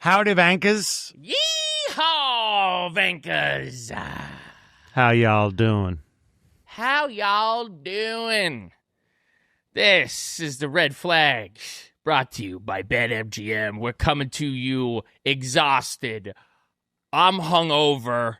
Howdy, Vankers. Yeehaw, Vankers. How y'all doing? How y'all doing? This is the Red Flag, brought to you by BetMGM. We're coming to you exhausted. I'm hungover.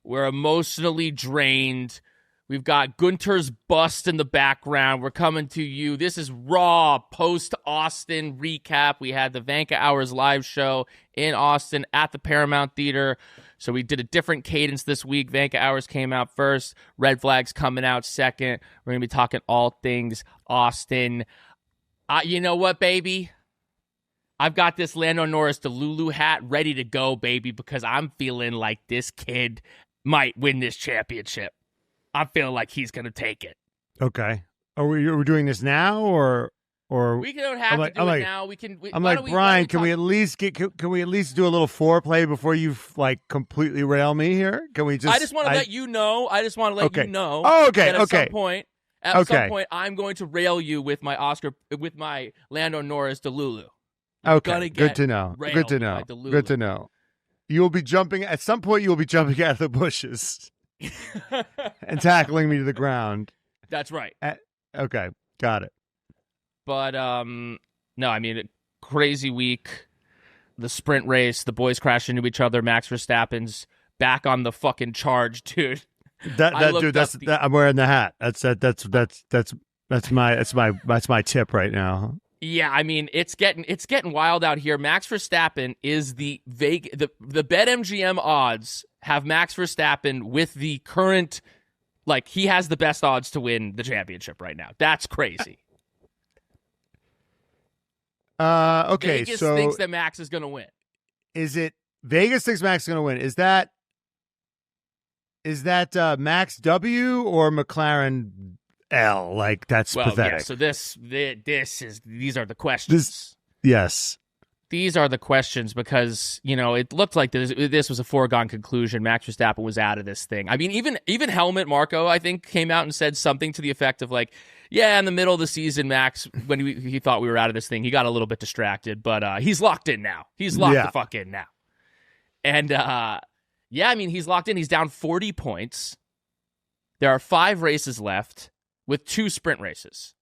We're emotionally drained. We've got Gunter's bust in the background. We're coming to you. This is Raw post-Austin recap. We had the Vanka Hours live show in Austin at the Paramount Theater. So we did a different cadence this week. Vanka Hours came out first. Red Flag's coming out second. We're going to be talking all things Austin. You know what, baby? I've got this Lando Norris Delulu hat ready to go, baby, because I'm feeling like this kid might win this championship. I feel like he's going to take it. Okay. Are we doing this now or we don't have to do it now. We can. I'm like, Brian, can we at least do a little foreplay before you completely rail me here? Can we just? I just want to let you know. You know. Oh, okay. At okay. Some point, I'm going to rail you with my Lando Norris Delulu. Okay. Good to know. Good to know. You'll be jumping at some point. You'll be jumping out of the bushes. And tackling me to the ground. That's right. Okay, got it. But no, I mean, crazy week. The sprint race, the boys crashed into each other. Max Verstappen's back on the fucking charge, dude. I'm wearing the hat. That's my tip right now. Yeah, I mean, it's getting wild out here. Max Verstappen is the BetMGM odds have Max Verstappen with the current, he has the best odds to win the championship right now. That's crazy. Okay, Vegas so thinks that Max is going to win. Is it Vegas thinks Max is going to win? Is that Max W or McLaren L? That's pathetic. Yeah, so these are the questions. Yes. These are the questions because, it looked like this was a foregone conclusion. Max Verstappen was out of this thing. I mean, even Helmut Marko, I think, came out and said something to the effect of in the middle of the season, Max, when he thought we were out of this thing, he got a little bit distracted, but he's locked in now. He's locked the fuck in now. And, he's locked in. He's down 40 points. There are 5 races left with 2 sprint races.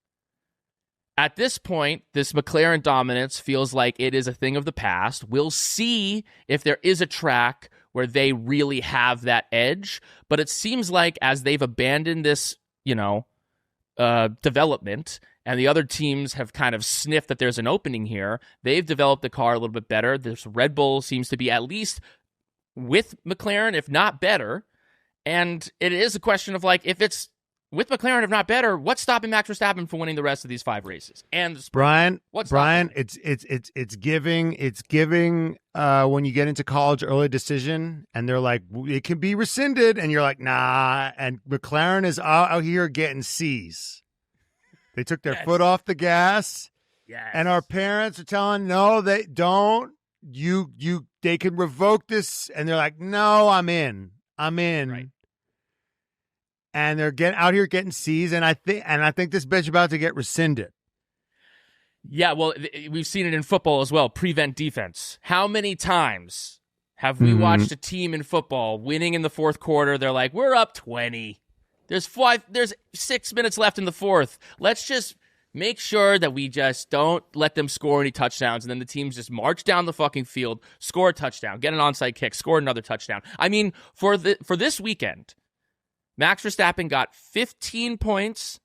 At this point, this McLaren dominance feels like it is a thing of the past. We'll see if there is a track where they really have that edge. But it seems like as they've abandoned this, development, and the other teams have kind of sniffed that there's an opening here, they've developed the car a little bit better. This Red Bull seems to be at least with McLaren, if not better. And it is a question of if it's with McLaren, if not better, what's stopping Max Verstappen from winning the rest of these 5 races? And Brian, it's giving when you get into college early decision, and they're like, it can be rescinded, and you're like, nah. And McLaren is out here getting C's. They took their foot off the gas. Yes. And our parents are telling, no, they don't. They can revoke this, and they're like, no, I'm in. Right. And they're out here getting C's, and I think this bitch about to get rescinded. Yeah, well, we've seen it in football as well. Prevent defense. How many times have we watched a team in football winning in the fourth quarter? They're like, we're up 20. There's 6 minutes left in the fourth. Let's just make sure that we just don't let them score any touchdowns, and then the teams just march down the fucking field, score a touchdown, get an onside kick, score another touchdown. I mean, for this weekend, Max Verstappen got 15 points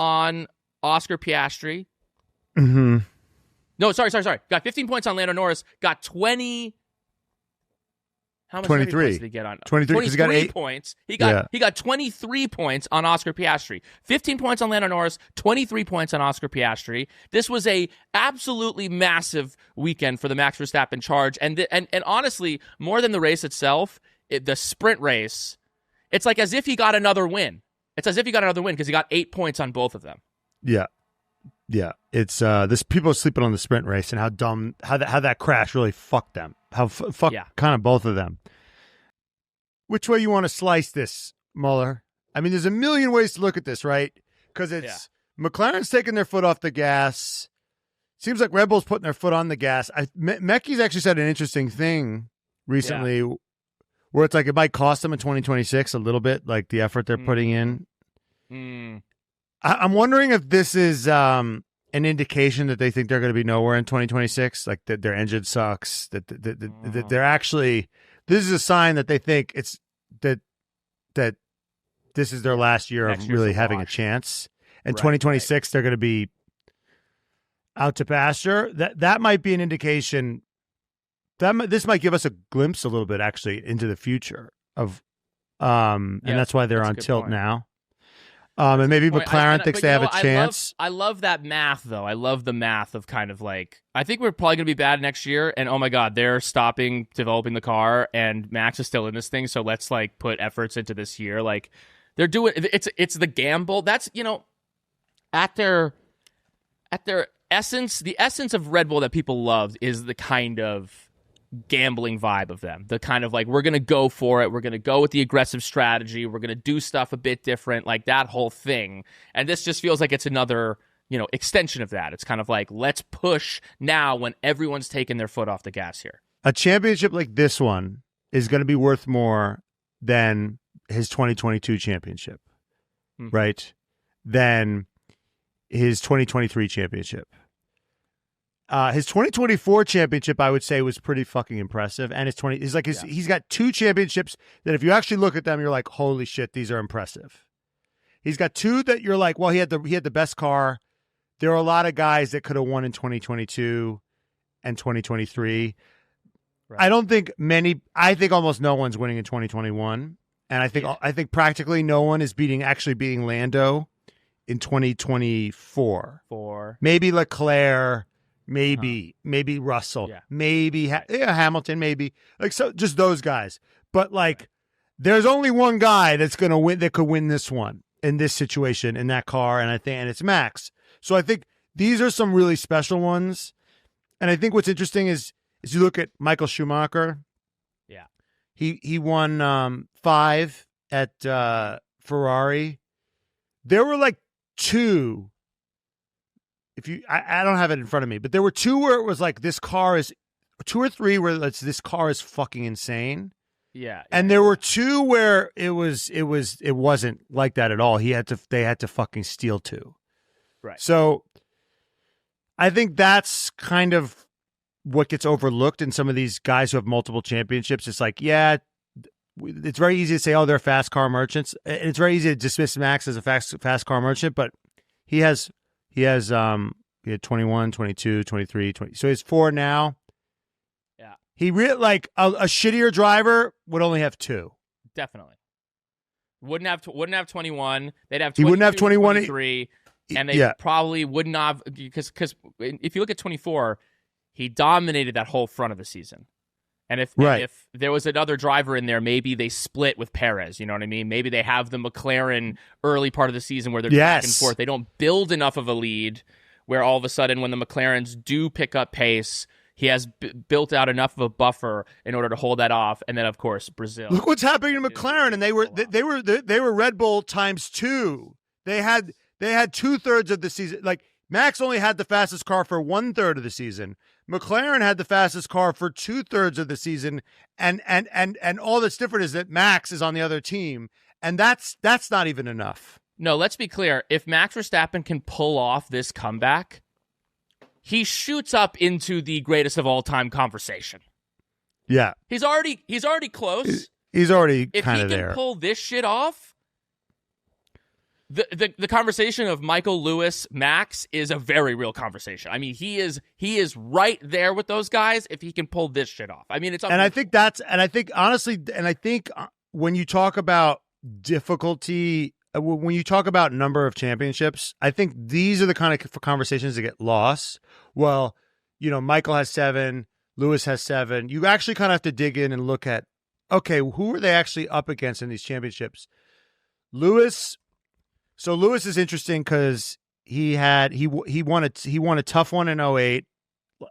on Oscar Piastri. Mm-hmm. No, sorry. Got 15 points on Lando Norris. Got 20. How much 23 points did he get on? 23 because he got 8 points. He got 23 points on Oscar Piastri. 15 points on Lando Norris. 23 points on Oscar Piastri. This was a absolutely massive weekend for the Max Verstappen charge, and honestly, more than the race itself, the sprint race. It's as if he got another win. It's as if he got another win because he got 8 points on both of them. Yeah. It's this people are sleeping on the sprint race and how dumb how that crash really fucked them. Kind of both of them. Which way you want to slice this, Mueller? I mean, there's a million ways to look at this, right? Because it's McLaren's taking their foot off the gas. seems like Red Bull's putting their foot on the gas. Mecky's actually said an interesting thing recently where it's like it might cost them in 2026 a little bit, like the effort they're putting in. I'm wondering if this is an indication that they think they're going to be nowhere in 2026, like that their engine sucks, that they're actually, this is a sign that they think it's that this is their last year of really having a chance. And 2026, they're going to be out to pasture. That might be an indication that this might give us a glimpse a little bit actually into the future of, and that's why they're on tilt now. And maybe McLaren thinks they have a chance. I love that math, though. I love the math of kind of like, I think we're probably going to be bad next year, and oh my God, they're stopping developing the car, and Max is still in this thing, so let's like put efforts into this year. Like, they're doing, it's the gamble. That's, at their essence, the essence of Red Bull that people love is the kind of gambling vibe of them. The kind of like, we're going to go for it. We're going to go with the aggressive strategy. We're going to do stuff a bit different, like that whole thing. And this just feels like it's another, extension of that. It's kind of like, let's push now when everyone's taking their foot off the gas here. A championship like this one is going to be worth more than his 2022 championship, right? Than his 2023 championship. His 2024 championship, I would say, was pretty fucking impressive. And he's got two championships that if you actually look at them, you're like, holy shit, these are impressive. He's got two that you're like, well, he had the best car. There are a lot of guys that could have won in 2022 and 2023. Right. I think almost no one's winning in 2021. And I think practically no one is beating Lando in 2024. Maybe Leclerc. Maybe Russell, maybe Hamilton, maybe just those guys. But there's only one guy that's going to win, that could win this one in this situation in that car, and it's Max. So I think these are some really special ones. And I think what's interesting is you look at Michael Schumacher. Yeah, he won 5 at Ferrari. There were two. I don't have it in front of me, but there were 2 where it was like, this car is 2 or 3 where this car is fucking insane. Yeah. And there were 2 where it wasn't like that at all. They had to fucking steal 2. Right. So I think that's kind of what gets overlooked in some of these guys who have multiple championships. It's like, it's very easy to say, oh, they're fast car merchants. It's very easy to dismiss Max as a fast car merchant, but he had 21, 22, 23, 20. So he's 4 now. Yeah. He really a shittier driver would only have 2. Definitely. Wouldn't have 21. They'd have 22, he wouldn't have 21, 23, and they probably wouldn't have, because if you look at 24, he dominated that whole front of the season. And if there was another driver in there, maybe they split with Perez. You know what I mean? Maybe they have the McLaren early part of the season where they're back and forth. They don't build enough of a lead where all of a sudden when the McLarens do pick up pace, he has built out enough of a buffer in order to hold that off. And then, of course, Brazil. Look what's happening to McLaren, and they were Red Bull times 2. They had 2/3 of the season. Max only had the fastest car for 1/3 of the season. McLaren had the fastest car for 2/3 of the season, and all that's different is that Max is on the other team, and that's not even enough. No, let's be clear. If Max Verstappen can pull off this comeback, he shoots up into the greatest of all time conversation. Yeah, he's already close. He's already kind of there. If he can pull this shit off, the conversation of Michael Lewis, Max is a very real conversation. I mean, he is right there with those guys if he can pull this shit off. I mean, it's and I think honestly, when you talk about difficulty, when you talk about number of championships, I think these are the kind of conversations that get lost. Well, Michael has 7, Lewis has 7. You actually kind of have to dig in and look at, okay, who are they actually up against in these championships? Lewis is interesting because he won a tough one in 2008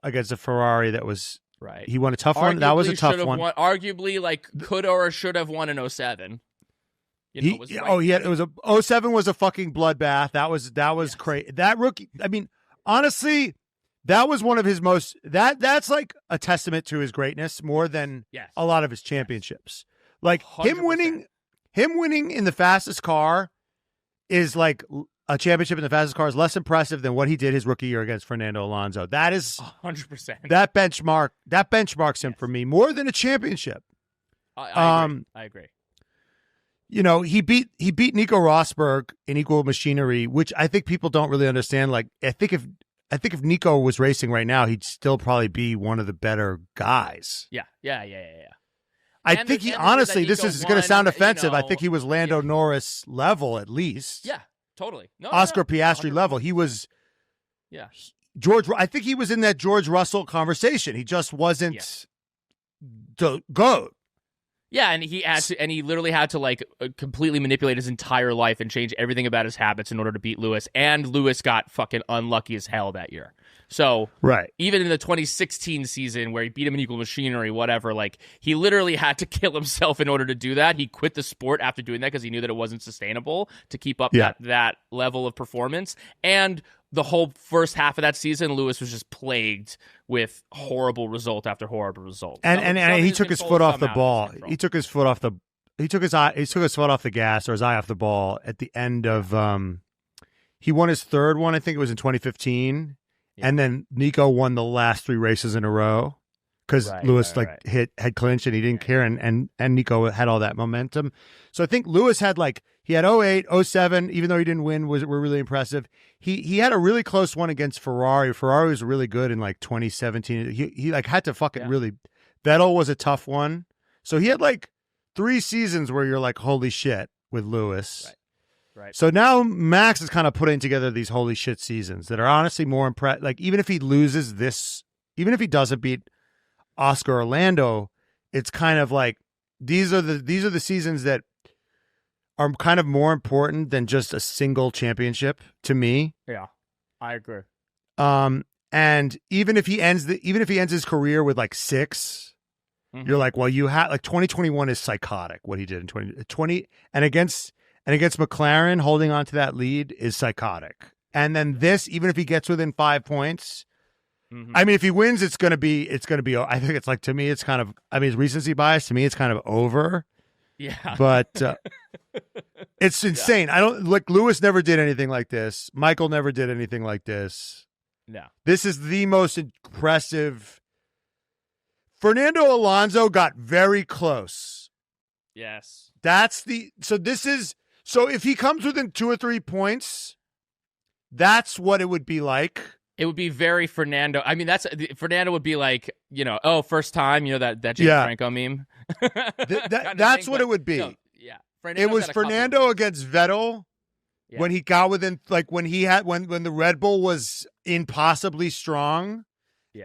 against a Ferrari that was right. He won a tough one. That was a tough one. Arguably, could or should have won in 2007. It was 2007 was a fucking bloodbath. That was crazy. That rookie. I mean, honestly, That was one of his most that's like a testament to his greatness more than a lot of his championships. Like 100%. him winning in the fastest car is like a championship in the fastest car is less impressive than what he did his rookie year against Fernando Alonso. That is 100%. That benchmarks him for me more than a championship. I agree. You know, he beat Nico Rosberg in equal machinery, which I think people don't really understand. Like, I think if Nico was racing right now, he'd still probably be one of the better guys. Yeah. I think he honestly, this is going to sound offensive. I think he was Lando Norris level at least. Yeah, totally. Oscar Piastri 100%. Level. He was. Yeah. I think he was in that George Russell conversation. He just wasn't the GOAT. Yeah, and he literally had to like completely manipulate his entire life and change everything about his habits in order to beat Lewis. And Lewis got fucking unlucky as hell that year. So even in the 2016 season where he beat him in equal machinery, whatever, like he literally had to kill himself in order to do that. He quit the sport after doing that because he knew that it wasn't sustainable to keep up that level of performance. And the whole first half of that season, Lewis was just plagued with horrible result after horrible result. And he took his foot off the ball. He took his foot off the foot off the gas, or his eye off the ball at the end of he won his third one, I think it was in 2015. Yeah. And then Nico won the last 3 races in a row because Lewis had clinched and he didn't care, and Nico had all that momentum. So I think Lewis had he had 08, 07, even though he didn't win, were really impressive. He had a really close one against Ferrari. Ferrari was really good in 2017. He had to fucking really. Vettel was a tough one. So he had 3 seasons where you're like, holy shit, with Lewis. Right. So now Max is kind of putting together these holy shit seasons that are honestly more impressive. Even if he loses this, even if he doesn't beat Oscar or Lando, it's kind of these are the seasons that are kind of more important than just a single championship to me. Yeah, I agree. And even if he ends his career with 6, you're like, well, you have 2021 is psychotic. What he did in 2020 and against McLaren, holding on to that lead is psychotic. And then this, even if he gets within 5 points, I mean, if he wins, it's gonna be. I think it's to me, it's kind of. I mean, it's recency bias. To me, it's kind of over. Yeah. But it's insane. I don't Lewis never did anything like this. Michael never did anything like this. No. This is the most impressive. Fernando Alonso got very close. Yes. So if he comes within 2 or 3 points, that's what it would be like. It would be very Fernando. I mean, Fernando would be first time, that James Franco meme. That's what it would be. No, yeah. It was Fernando against Vettel when he got within, when the Red Bull was impossibly strong,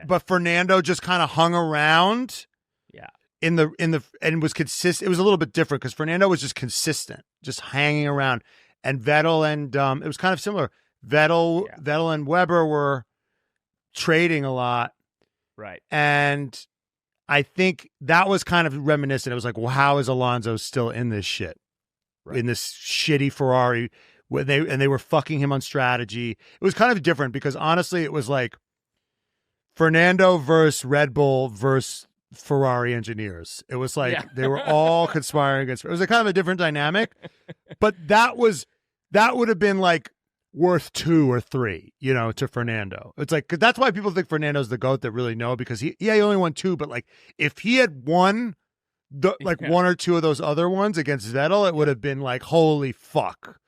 but Fernando just kind of hung around. Yeah. And was consistent. It was a little bit different because Fernando was just consistent, just hanging around, and Vettel and it was kind of similar. Vettel and Weber were trading a lot, right? And I think that was kind of reminiscent. It was well, how is Alonso still in this shit, in this shitty Ferrari? Where they were fucking him on strategy. It was kind of different because honestly, it was Fernando versus Red Bull versus Ferrari engineers. It was they were all conspiring against. It was kind of a different dynamic, but that would have been worth 2 or 3, to Fernando. It's cause that's why people think Fernando's the GOAT that really know, because he only won 2, but if he had won one or 2 of those other ones against Vettel, it would have been holy fuck.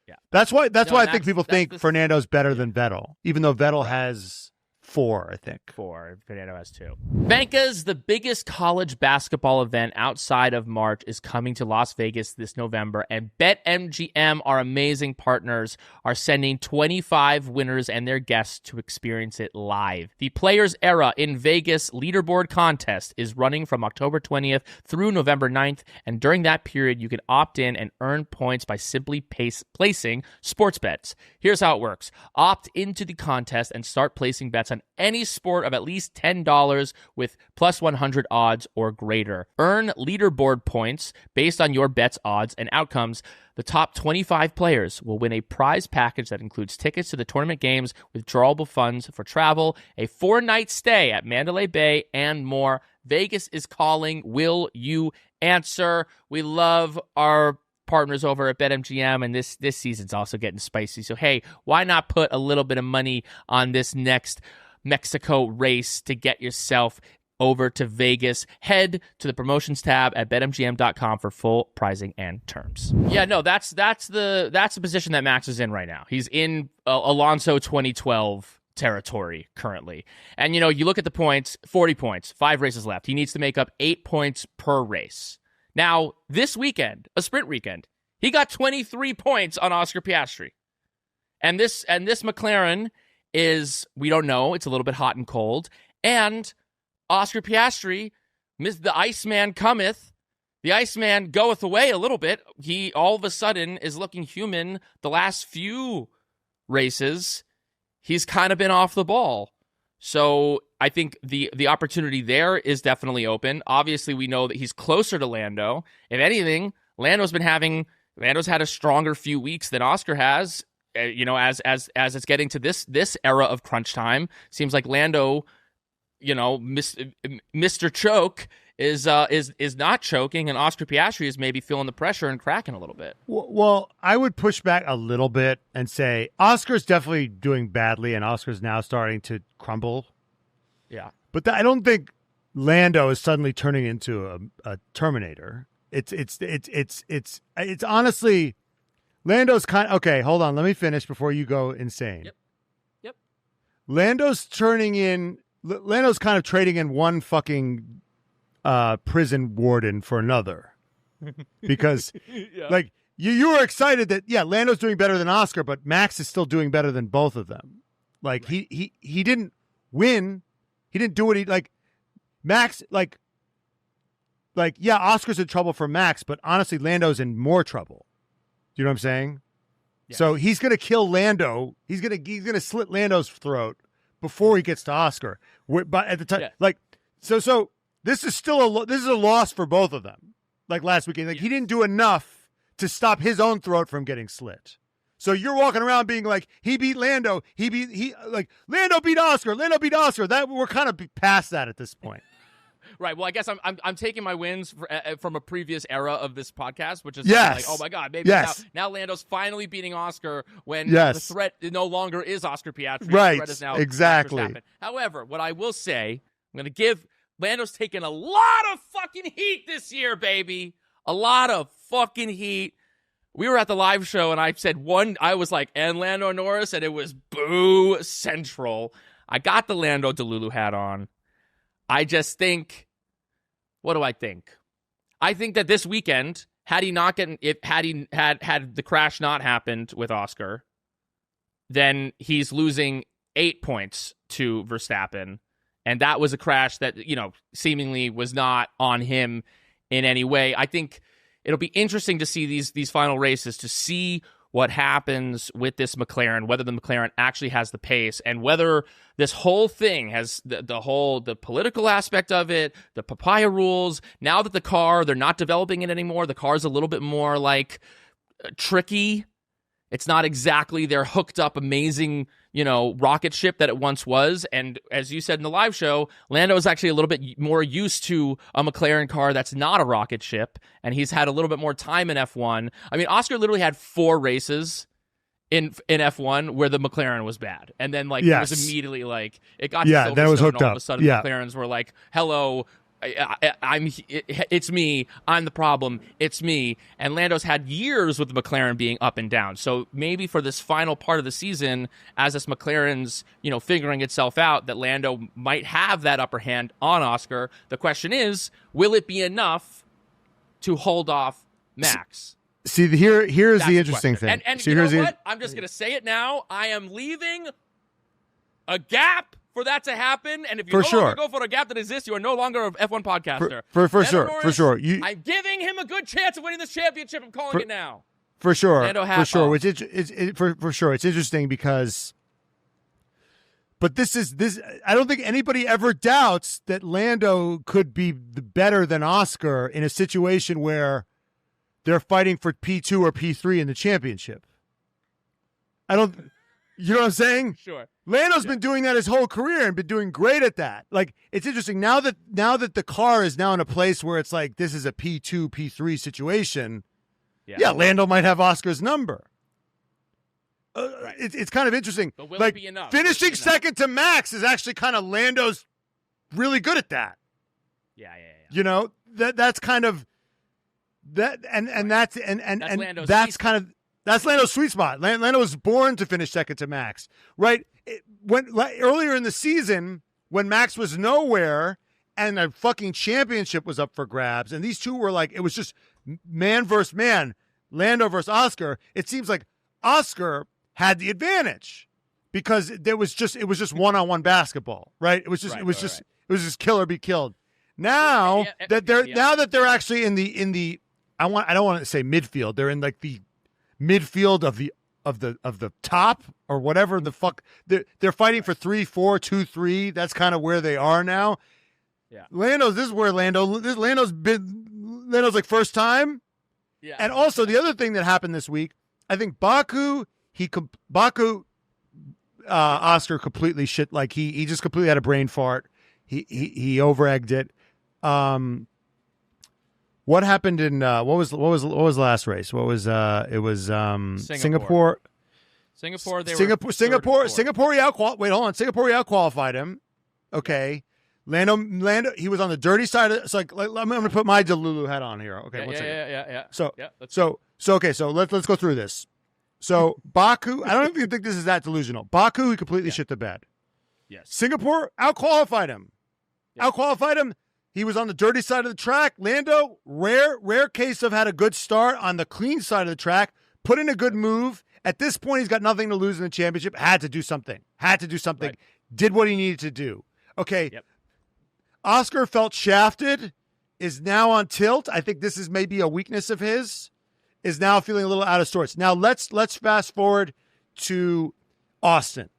Yeah. That's why I think people think Fernando's better than Vettel, even though Vettel has 4, I think. 4. Fernando has 2. Banca's, the biggest college basketball event outside of March, is coming to Las Vegas this November, and BetMGM, our amazing partners, are sending 25 winners and their guests to experience it live. The Players Era in Vegas Leaderboard contest is running from October 20th through November 9th, and during that period, you can opt in and earn points by simply placing sports bets. Here's how it works. Opt into the contest and start placing bets on on any sport of at least $10 with plus 100 odds or greater. Earn leaderboard points based on your bet's odds and outcomes. The top 25 players will win a prize package that includes tickets to the tournament games, withdrawable funds for travel, a 4-night stay at Mandalay Bay, and more. Vegas is calling. Will you answer? We love our partners over at BetMGM, and this season's also getting spicy. So, hey, why not put a little bit of money on this next Mexico race to get yourself over to Vegas? Head to the promotions tab at betmgm.com for full pricing and terms. Yeah, no, that's the position that Max is in right now. He's in Alonso 2012 territory currently. And, you look at the points, 40 points, 5 races left. He needs to make up 8 points per race. Now, this weekend, a sprint weekend, he got 23 points on Oscar Piastri. And this McLaren is, we don't know, it's a little bit hot and cold. And Oscar Piastri, the Iceman cometh, the Iceman goeth away a little bit. He all of a sudden is looking human. The last few races, he's kind of been off the ball. So I think the opportunity there is definitely open. Obviously, we know that he's closer to Lando. If anything, Lando's had a stronger few weeks than Oscar has. As it's getting to this era of crunch time, seems like Lando, Mr. Choke is not choking, and Oscar Piastri is maybe feeling the pressure and cracking a little bit. Well, I would push back a little bit and say Oscar's definitely doing badly, and Oscar's now starting to crumble. Yeah, but I don't think Lando is suddenly turning into a Terminator. It's honestly, Lando's okay. Hold on, let me finish before you go insane. Yep. Lando's kind of trading in one fucking prison warden for another, because yeah. You were excited that Lando's doing better than Oscar, but Max is still doing better than both of them. Right. He didn't win. He didn't do what he Max Oscar's in trouble for Max, but honestly Lando's in more trouble. Do you know what I'm saying? Yes. So he's gonna kill Lando. He's gonna slit Lando's throat before he gets to Oscar. But at the time, so this is still this is a loss for both of them. Like last weekend, he didn't do enough to stop his own throat from getting slit. So you're walking around being like, he beat Lando, Lando beat Oscar, That we're kind of past that at this point. Right. Well, I guess I'm taking my wins from a previous era of this podcast, which is oh my God, maybe now Lando's finally beating Oscar when the threat no longer is Oscar Piastri. Right. The threat is now exactly. However, what I will say, I'm going to give Lando's taken a lot of fucking heat this year, baby. A lot of fucking heat. We were at the live show, and I said I was like, and Lando Norris, and it was boo central. I got the Lando Delulu hat on. I just think, what do I think? I think that this weekend, had he had the crash not happened with Oscar, then he's losing 8 points to Verstappen. And that was a crash that, seemingly was not on him in any way. I think it'll be interesting to see these final races, to see what happens with this McLaren, whether the McLaren actually has the pace, and whether this whole thing has the political aspect of it, the papaya rules. Now that they're not developing it anymore, the car's a little bit more tricky. It's not exactly their hooked up, amazing, rocket ship that it once was. And as you said in the live show, Lando is actually a little bit more used to a McLaren car that's not a rocket ship, and he's had a little bit more time in F1. I mean, Oscar literally had 4 races in F1 where the McLaren was bad, and then it was immediately it got to Silverstone, then it was hooked and all up. Of a sudden, the McLarens were like, "Hello." It's me. I'm the problem. It's me. And Lando's had years with the McLaren being up and down. So maybe for this final part of the season, as this McLaren's, figuring itself out, that Lando might have that upper hand on Oscar. The question is, will it be enough to hold off Max? See, here's the interesting thing. And you know what? I'm just going to say it now. I am leaving a gap for that to happen, and if you longer go for a gap that exists, you are no longer an F1 podcaster. For sure. I'm giving him a good chance of winning this championship. I'm calling it now. For sure. Lando for sure. For sure. It's interesting because But this. I don't think anybody ever doubts that Lando could be better than Oscar in a situation where they're fighting for P2 or P3 in the championship. You know what I'm saying? Sure. Lando's been doing that his whole career and been doing great at that. Like, it's interesting now that the car is now in a place where it's like this is a P2, P3 situation. Yeah, Lando might have Oscar's number. Right. It's kind of interesting. But will like, it be enough? Finishing second to Max is actually kind of Lando's really good at that. Yeah. You know, that's kind of that, and that's Lando's that's kind of that's Lando's sweet spot. Lando was born to finish second to Max, right? Earlier in the season when Max was nowhere and a fucking championship was up for grabs, and these two were like, it was just man versus man, Lando versus Oscar. It seems like Oscar had the advantage because it was just one-on-one basketball, right? It was just kill or be killed. Now that they're actually in the I don't want to say midfield. They're in like the midfield of the top or whatever the fuck. They're fighting for 3, 4, 2, 3. That's kind of where they are now. Yeah. This is where Lando's like first time. Yeah. And also the other thing that happened this week, I think Oscar completely shit. Like he just completely had a brain fart. He over-egged it. What happened in what was the last race? What was it was Singapore. Singapore. Singapore Singapore out-qualified him. Okay. Lando, he was on the dirty side of. So like I'm going to put my Delulu hat on here. Okay, yeah. So let's go through this. So Baku, I don't even think this is that delusional. Baku, he completely shit the bed. Yes. Singapore out-qualified him. Yes. Out-qualified him. He was on the dirty side of the track. Lando, rare case of had a good start on the clean side of the track. Put in a good move. At this point, he's got nothing to lose in the championship. Had to do something. Right. Did what he needed to do. Okay. Yep. Oscar felt shafted. Is now on tilt. I think this is maybe a weakness of his. Is now feeling a little out of sorts. Now let's fast forward to Austin.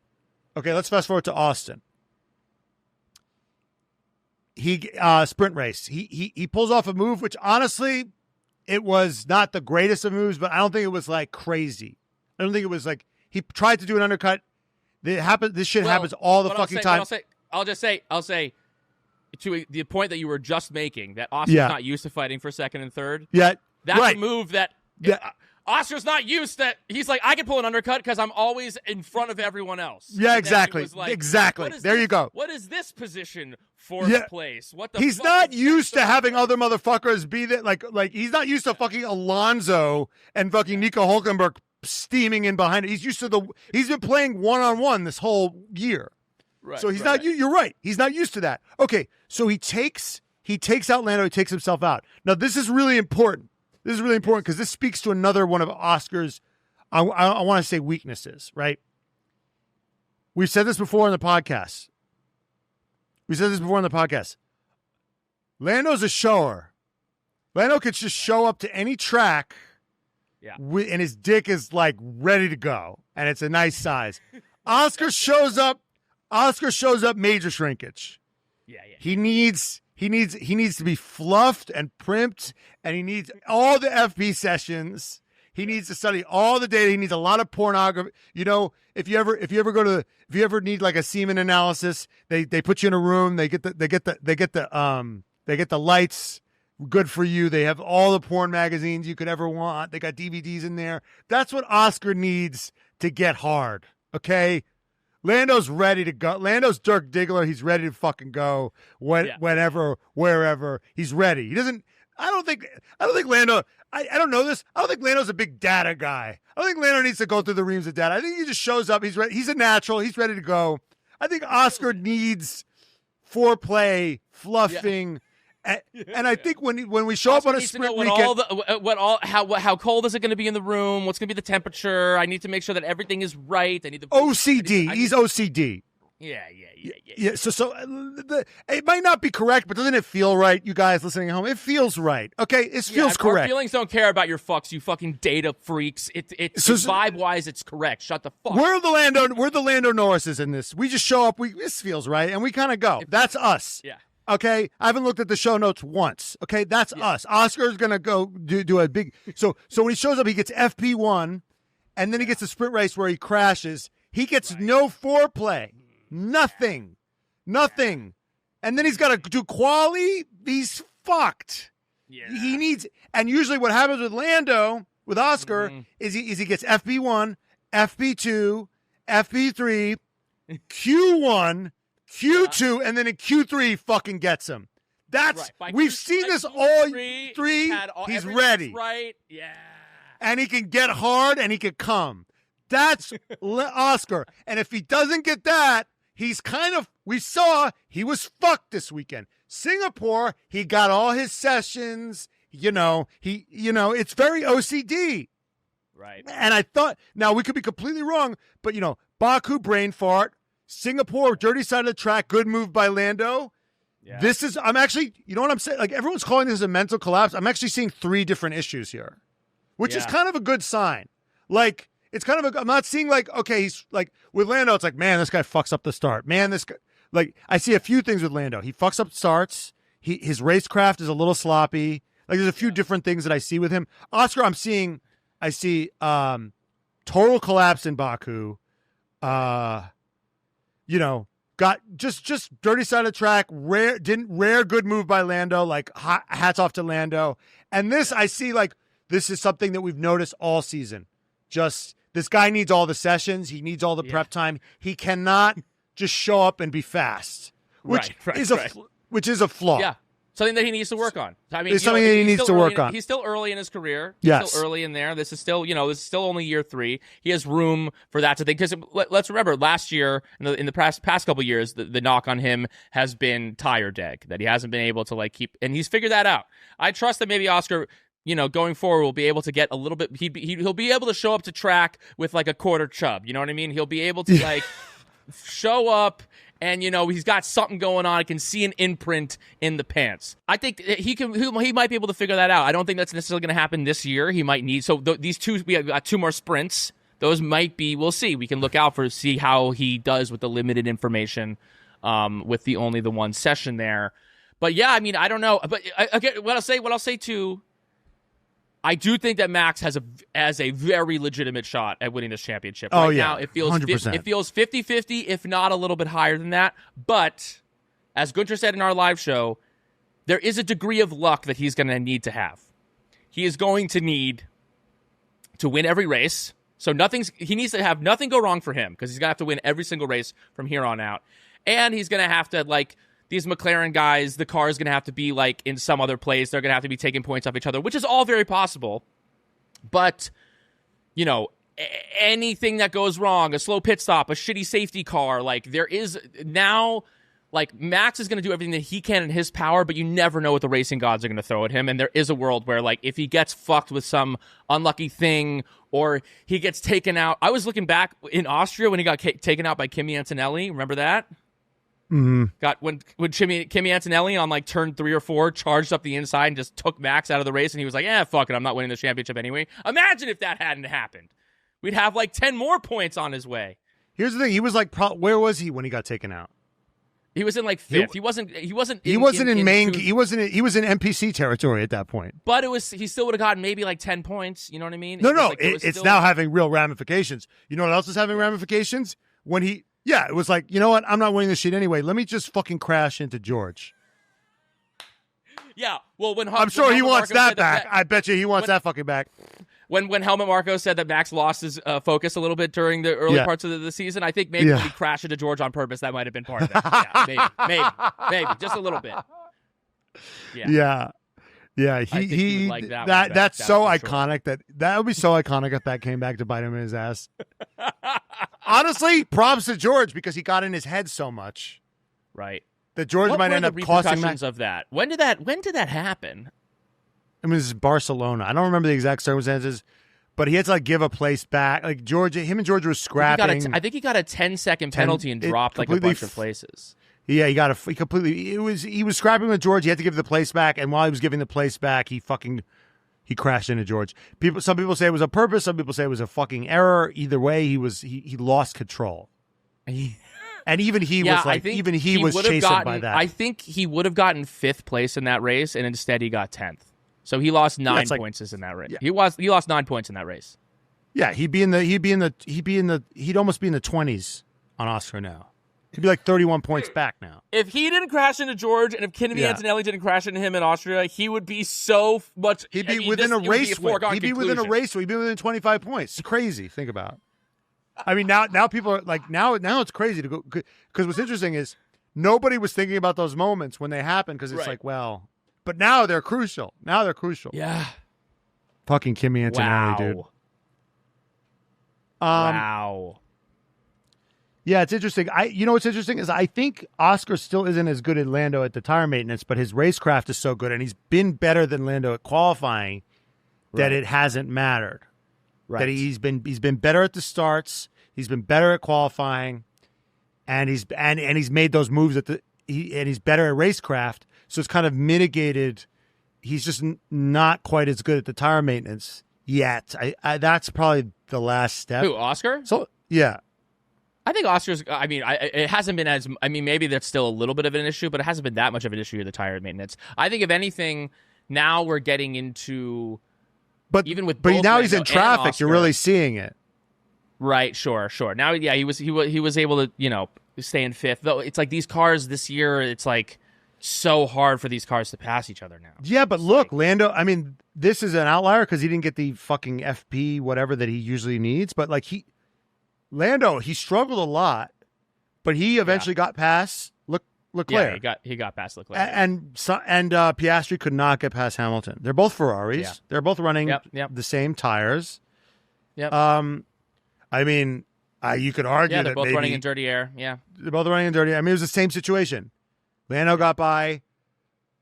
Okay, let's fast forward to Austin. He sprint race. He pulls off a move, which honestly, it was not the greatest of moves, but I don't think it was like crazy. I don't think it was like he tried to do an undercut. This shit happens all the fucking time. I'll say to the point that you were just making that Oscar's not used to fighting for second and third. Yeah, that's a move that. Oscar's not used that. He's like, I can pull an undercut because I'm always in front of everyone else. Yeah, exactly. Exactly. There you go. What is this position? Fourth place. What the He's fuck not used to having other motherfuckers be there. Like he's not used to fucking Alonso and fucking Nico Hulkenberg steaming in behind it. He's used to he's been playing one-on-one this whole year. Right. So he's not, you're right. He's not used to that. Okay. So he takes out Lando. He takes himself out. Now, this is really important. This is really important because this speaks to another one of Oscar's, I want to say, weaknesses, right? We've said this before on the podcast. Lando's a shower. Lando could just show up to any track and his dick is like ready to go. And it's a nice size. Oscar shows up major shrinkage. Yeah. He needs to be fluffed and primped, and he needs all the FP sessions. He needs to study all the data. He needs a lot of pornography. You know, if you ever need like a semen analysis, they put you in a room. They get the lights. Good for you. They have all the porn magazines you could ever want. They got DVDs in there. That's what Oscar needs to get hard. Okay. Lando's ready to go. Lando's Dirk Diggler. He's ready to fucking go whenever, wherever. He's ready. He doesn't. I don't think Lando. I don't know this. I don't think Lando's a big data guy. I don't think Lando needs to go through the reams of data. I think he just shows up. He's ready. He's a natural. He's ready to go. I think Oscar needs foreplay, fluffing. And I think when we show up on a sprint weekend, how cold is it going to be in the room? What's going to be the temperature? I need to make sure that everything is right. I need the OCD. He's OCD. Yeah. So it might not be correct, but doesn't it feel right? You guys listening at home, it feels right. Okay, it feels correct. Our feelings don't care about your fucks, you fucking data freaks. It's vibe wise, it's correct. Shut the fuck. We're the Lando Norrises in this. We just show up. This feels right, and we kind of go. That's us. Yeah. Okay, I haven't looked at the show notes once. Okay, that's us. Oscar's gonna go do a big. So when he shows up, he gets FP1, and then he gets a sprint race where he crashes. He gets no foreplay. Nothing. And then he's got to do quali. He's fucked. Yeah. He needs, and usually what happens with Lando, with Oscar, is he gets FP1, FP2, FP3, Q1, Q2, and then in Q3 he fucking gets him. We've seen this all three. He's ready. Right. Yeah. And he can get hard and he can come. That's Oscar. And if he doesn't get that, we saw he was fucked this weekend. Singapore, he got all his sessions, it's very OCD. Right. And I thought, now we could be completely wrong, but Baku brain fart, Singapore dirty side of the track, good move by Lando. Yeah. I'm actually, you know what I'm saying? Like everyone's calling this a mental collapse. I'm actually seeing 3 different issues here, which is kind of a good sign. Like, it's kind of I'm not seeing he's like with Lando, it's like, man, this guy fucks up the start. Man, this guy, I see a few things with Lando. He fucks up starts. His racecraft is a little sloppy. Like there's a few different things that I see with him. Oscar, I see total collapse in Baku. Got just dirty side of the track, rare good move by Lando, hats off to Lando. And this I see this is something that we've noticed all season. This guy needs all the sessions. He needs all the prep time. He cannot just show up and be fast, which is a flaw. Yeah, something that he needs to work on. I mean, it's something that he needs to work on. He's still early in his career. He's still early in there. This is still only year 3. He has room for that to think. Because let's remember, last year in the past couple of years, the knock on him has been tire deg, that he hasn't been able to keep, and he's figured that out. I trust that maybe Oscar, going forward, will be able to get a little bit. He'll be able to show up to track with a quarter chub. You know what I mean? He'll be able to show up, and he's got something going on. I can see an imprint in the pants. I think he might be able to figure that out. I don't think that's necessarily going to happen this year. He might need these two. We have got 2 more sprints. Those might be. We'll see. We can look out see how he does with the limited information, with the one session there. But yeah, I mean, I don't know. But again, what I'll say too. I do think that Max has a very legitimate shot at winning this championship. Right now, it feels 100%. It feels 50-50, if not a little bit higher than that. But as Gunter said in our live show, there is a degree of luck that he's going to need to have. He is going to need to win every race. So he needs to have nothing go wrong for him, because he's going to have to win every single race from here on out. And he's going to have to these McLaren guys, the car is going to have to be in some other place. They're going to have to be taking points off each other, which is all very possible. But, anything that goes wrong, a slow pit stop, a shitty safety car, there is now, Max is going to do everything that he can in his power, but you never know what the racing gods are going to throw at him. And there is a world where, if he gets fucked with some unlucky thing or he gets taken out. I was looking back in Austria when he got taken out by Kimi Antonelli. Remember that? Mm-hmm. Got when Kimi Antonelli on turn 3 or 4 charged up the inside and just took Max out of the race, and he was like, fuck it, I'm not winning the championship anyway. Imagine if that hadn't happened. We'd have 10 more points on his way. Here's the thing. He was where was he when he got taken out? He was in 5th. He wasn't in NPC territory at that point. But he still would have gotten maybe 10 points. You know what I mean? It's now having real ramifications. You know what else is having ramifications? When he. Yeah, it was you know what? I'm not winning this shit anyway. Let me just fucking crash into George. Yeah, well, I'm sure he wants that back. I bet you he wants that fucking back. When Helmut Marko said that Max lost his focus a little bit during the early parts of the season, I think maybe when he crashed into George on purpose, that might have been part of it. Yeah, maybe, just a little bit. Yeah. He like that's so iconic. Sure. That would be so iconic if that came back to bite him in his ass. Honestly, props to George, because he got in his head so much. Right. That George might end up costing Max. Of that. When did that happen? I mean, this is Barcelona. I don't remember the exact circumstances, but he had to like give a place back. Like him and Georgia were scrapping. I think he got a 10-second penalty and dropped like a bunch of places. Yeah, he completely. He was scrapping with George. He had to give the place back, and while he was giving the place back, he crashed into George. Some people say it was a purpose. Some people say it was a fucking error. Either way, he lost control. And even he was like, even he was chastened by that. I think he would have gotten 5th place in that race, and instead he got 10th. So he lost 9 points in that race. Yeah. He lost 9 points in that race. Yeah, he'd almost be in the 20s on Oscar now. He'd be like 31 points back now. If he didn't crash into George, and if Kimi Antonelli didn't crash into him in Austria, he would be so much. He'd be within a race. He'd be within a race. He'd be within 25 points. It's crazy. Think about it. I mean, now people are like, now it's crazy to go, because what's interesting is nobody was thinking about those moments when they happened, because it's like, well, but now they're crucial. Yeah. Fucking Kimi Antonelli, dude. Wow. Yeah, it's interesting. You know what's interesting is I think Oscar still isn't as good as Lando at the tire maintenance, but his racecraft is so good, and he's been better than Lando at qualifying that it hasn't mattered. Right. That he's been better at the starts, he's been better at qualifying, and he's made those moves and he's better at racecraft. So it's kind of mitigated. He's just not quite as good at the tire maintenance yet. That's probably the last step. Who, Oscar? So yeah. I think Oscar's. I mean, it hasn't been as. I mean, maybe that's still a little bit of an issue, but it hasn't been that much of an issue with the tire maintenance. I think if anything, now we're getting into. But even with now Lando he's in traffic. Oscar, you're really seeing it. Right. Sure. Now, yeah, he was able to stay in 5th. Though it's like these cars this year, it's like so hard for these cars to pass each other now. Yeah, but look, Lando. I mean, this is an outlier because he didn't get the fucking FP whatever that he usually needs. But like Lando, he struggled a lot, but he eventually got past Leclerc. Yeah, he got past Leclerc. And Piastri could not get past Hamilton. They're both Ferraris. Yeah. They're both running the same tires. Yep. I mean, you could argue they're that both maybe running in dirty air. Yeah. They're both running in dirty air. I mean, it was the same situation. Lando got by.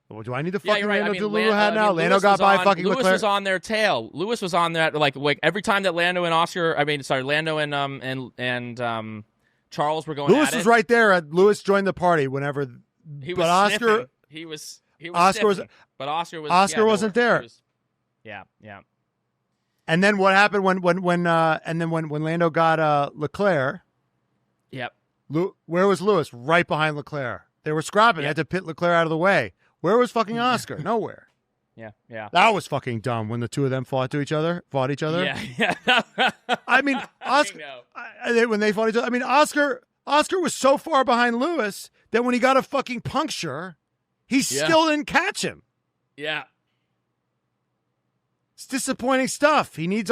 Well, do I need to fucking Lando do Lulu hat now? Lando got by fucking Leclerc. Lewis was on their tail. Lewis was on that like every time that Lando and Charles were going Lewis at it. was right there. Lewis joined the party whenever. He was Oscar. Sniffing. He was Oscar sniffing, but Oscar wasn't there. Yeah. And then what happened when Lando got Leclerc? Yep. Where was Lewis? Right behind Leclerc. They were scrapping. They had to pit Leclerc out of the way. Where was fucking Oscar? Nowhere. Yeah. That was fucking dumb when the two of them fought each other. Yeah. I mean, Oscar. When they fought each other, I mean, Oscar was so far behind Lewis that when he got a fucking puncture, he still didn't catch him. Yeah. It's disappointing stuff. He needs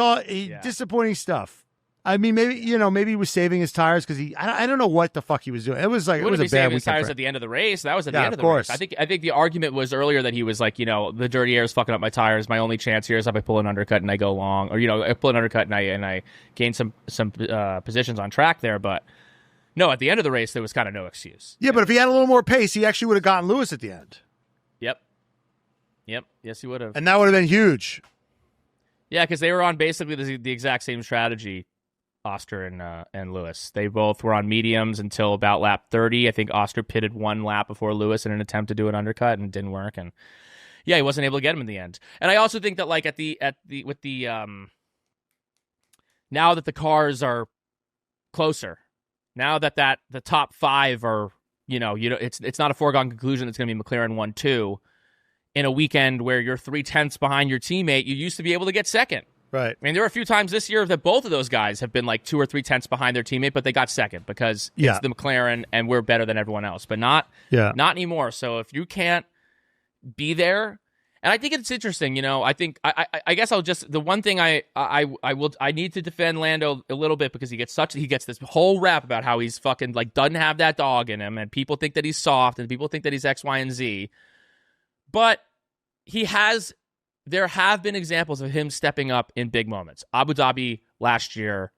disappointing stuff. I mean, maybe he was saving his tires because I don't know what the fuck he was doing. It was like it was a bad saving his tires at the end of the race. That was at the end of the race. I think the argument was earlier that he was like, the dirty air is fucking up my tires. My only chance here is if I pull an undercut and I go long, or I pull an undercut and I gain some positions on track there. But no, at the end of the race there was kind of no excuse. Yeah, but if he had a little more pace, he actually would have gotten Lewis at the end. Yep. Yes, he would have, and that would have been huge. Yeah, because they were on basically the exact same strategy. Oscar and Lewis. They both were on mediums until about lap 30. I think Oscar pitted one lap before Lewis in an attempt to do an undercut, and it didn't work. And yeah, he wasn't able to get him in the end. And I also think that like now that the cars are closer, now that the top 5 are it's not a foregone conclusion it's going to be McLaren 1-2 in a weekend where you're 0.3 behind your teammate. You used to be able to get second. Right. I mean, there were a few times this year that both of those guys have been like 2 or 3 behind their teammate, but they got second because it's the McLaren and we're better than everyone else. But not anymore. So if you can't be there, and I think it's interesting, I think I guess I'll just the one thing I need to defend Lando a little bit because he gets this whole rap about how he's fucking like doesn't have that dog in him, and people think that he's soft and people think that he's X, Y, and Z. But there have been examples of him stepping up in big moments. Abu Dhabi last year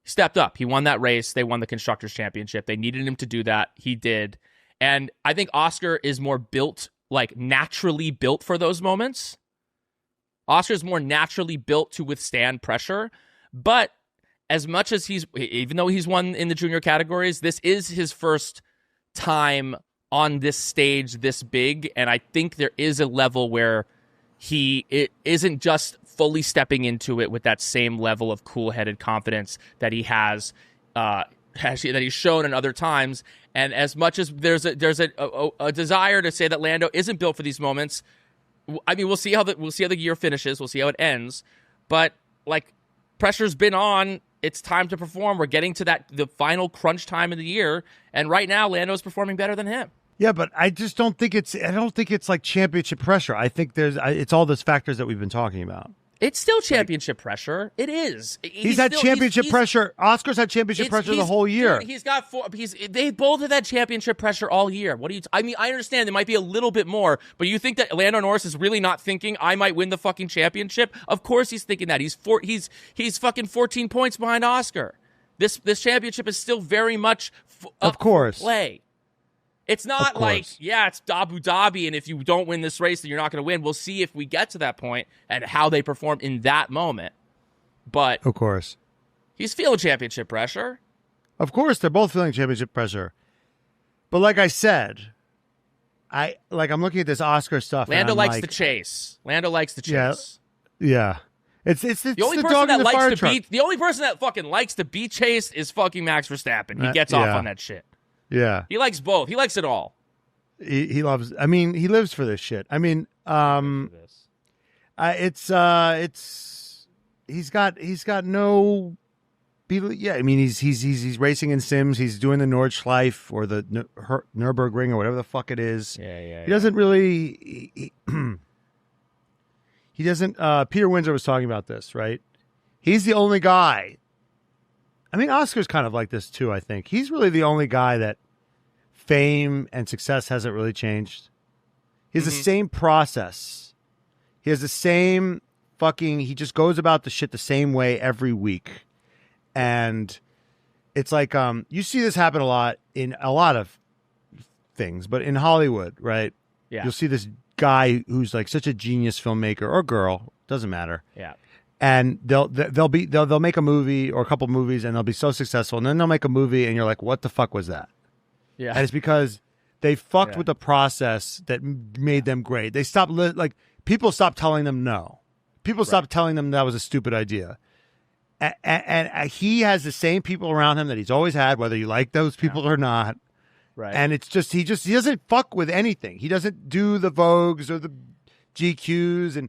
stepped up. He won that race. They won the Constructors' Championship. They needed him to do that. He did. And I think Oscar is more built, like naturally built for those moments. Oscar's more naturally built to withstand pressure, but as much as even though he's won in the junior categories, this is his first time on this stage this big, and I think there is a level where it isn't just fully stepping into it with that same level of cool-headed confidence that he has that he's shown in other times. And as much as there's a desire to say that Lando isn't built for these moments, I mean, we'll see how the year finishes, we'll see how it ends, but like, pressure's been on. It's time to perform. We're getting to the final crunch time of the year, and right now Lando's performing better than him. Yeah, but I just don't think it's like championship pressure. I think it's all those factors that we've been talking about. It's still championship pressure. It is. He's had championship pressure. Oscar's had championship pressure the whole year. Dude, he's got four. They both have had championship pressure all year. What do you? I mean, I understand there might be a little bit more, but you think that Lando Norris is really not thinking I might win the fucking championship? Of course he's thinking that. He's fucking 14 points behind Oscar. This championship is still very much of course play. It's not like, yeah, it's Abu Dhabi, and if you don't win this race, then you're not going to win. We'll see if we get to that point and how they perform in that moment. But of course, he's feeling championship pressure. Of course, they're both feeling championship pressure. But like I said, I'm looking at this Oscar stuff. Lando likes the chase. Lando likes the chase. Yeah. It's the only person that likes to beat. The only person that fucking likes to be chased is fucking Max Verstappen. He gets off on that shit. Yeah. He likes both. He likes it all. He loves, I mean, he lives for this shit. I mean, he's got no, yeah, I mean, he's racing in sims. He's doing the Nordschleife or the Nürburgring or whatever the fuck it is. Yeah. He doesn't really, he doesn't, Peter Windsor was talking about this, right? He's the only guy. I mean, Oscar's kind of like this too, I think. He's really the only guy that fame and success hasn't really changed. He has the same process. He has the same he just goes about the shit the same way every week. And it's like, you see this happen a lot in a lot of things, but in Hollywood, right? Yeah. You'll see this guy who's like such a genius filmmaker or girl, doesn't matter. Yeah. And they'll make a movie or a couple movies and they'll be so successful, and then they'll make a movie and you're like, what the fuck was that? Yeah. And it's because they fucked with the process that made them great. They stopped people stopped telling them no. People stopped telling them that was a stupid idea. And he has the same people around him that he's always had, whether you like those people or not. Right. And it's just he doesn't fuck with anything. He doesn't do the Vogues or the GQs, and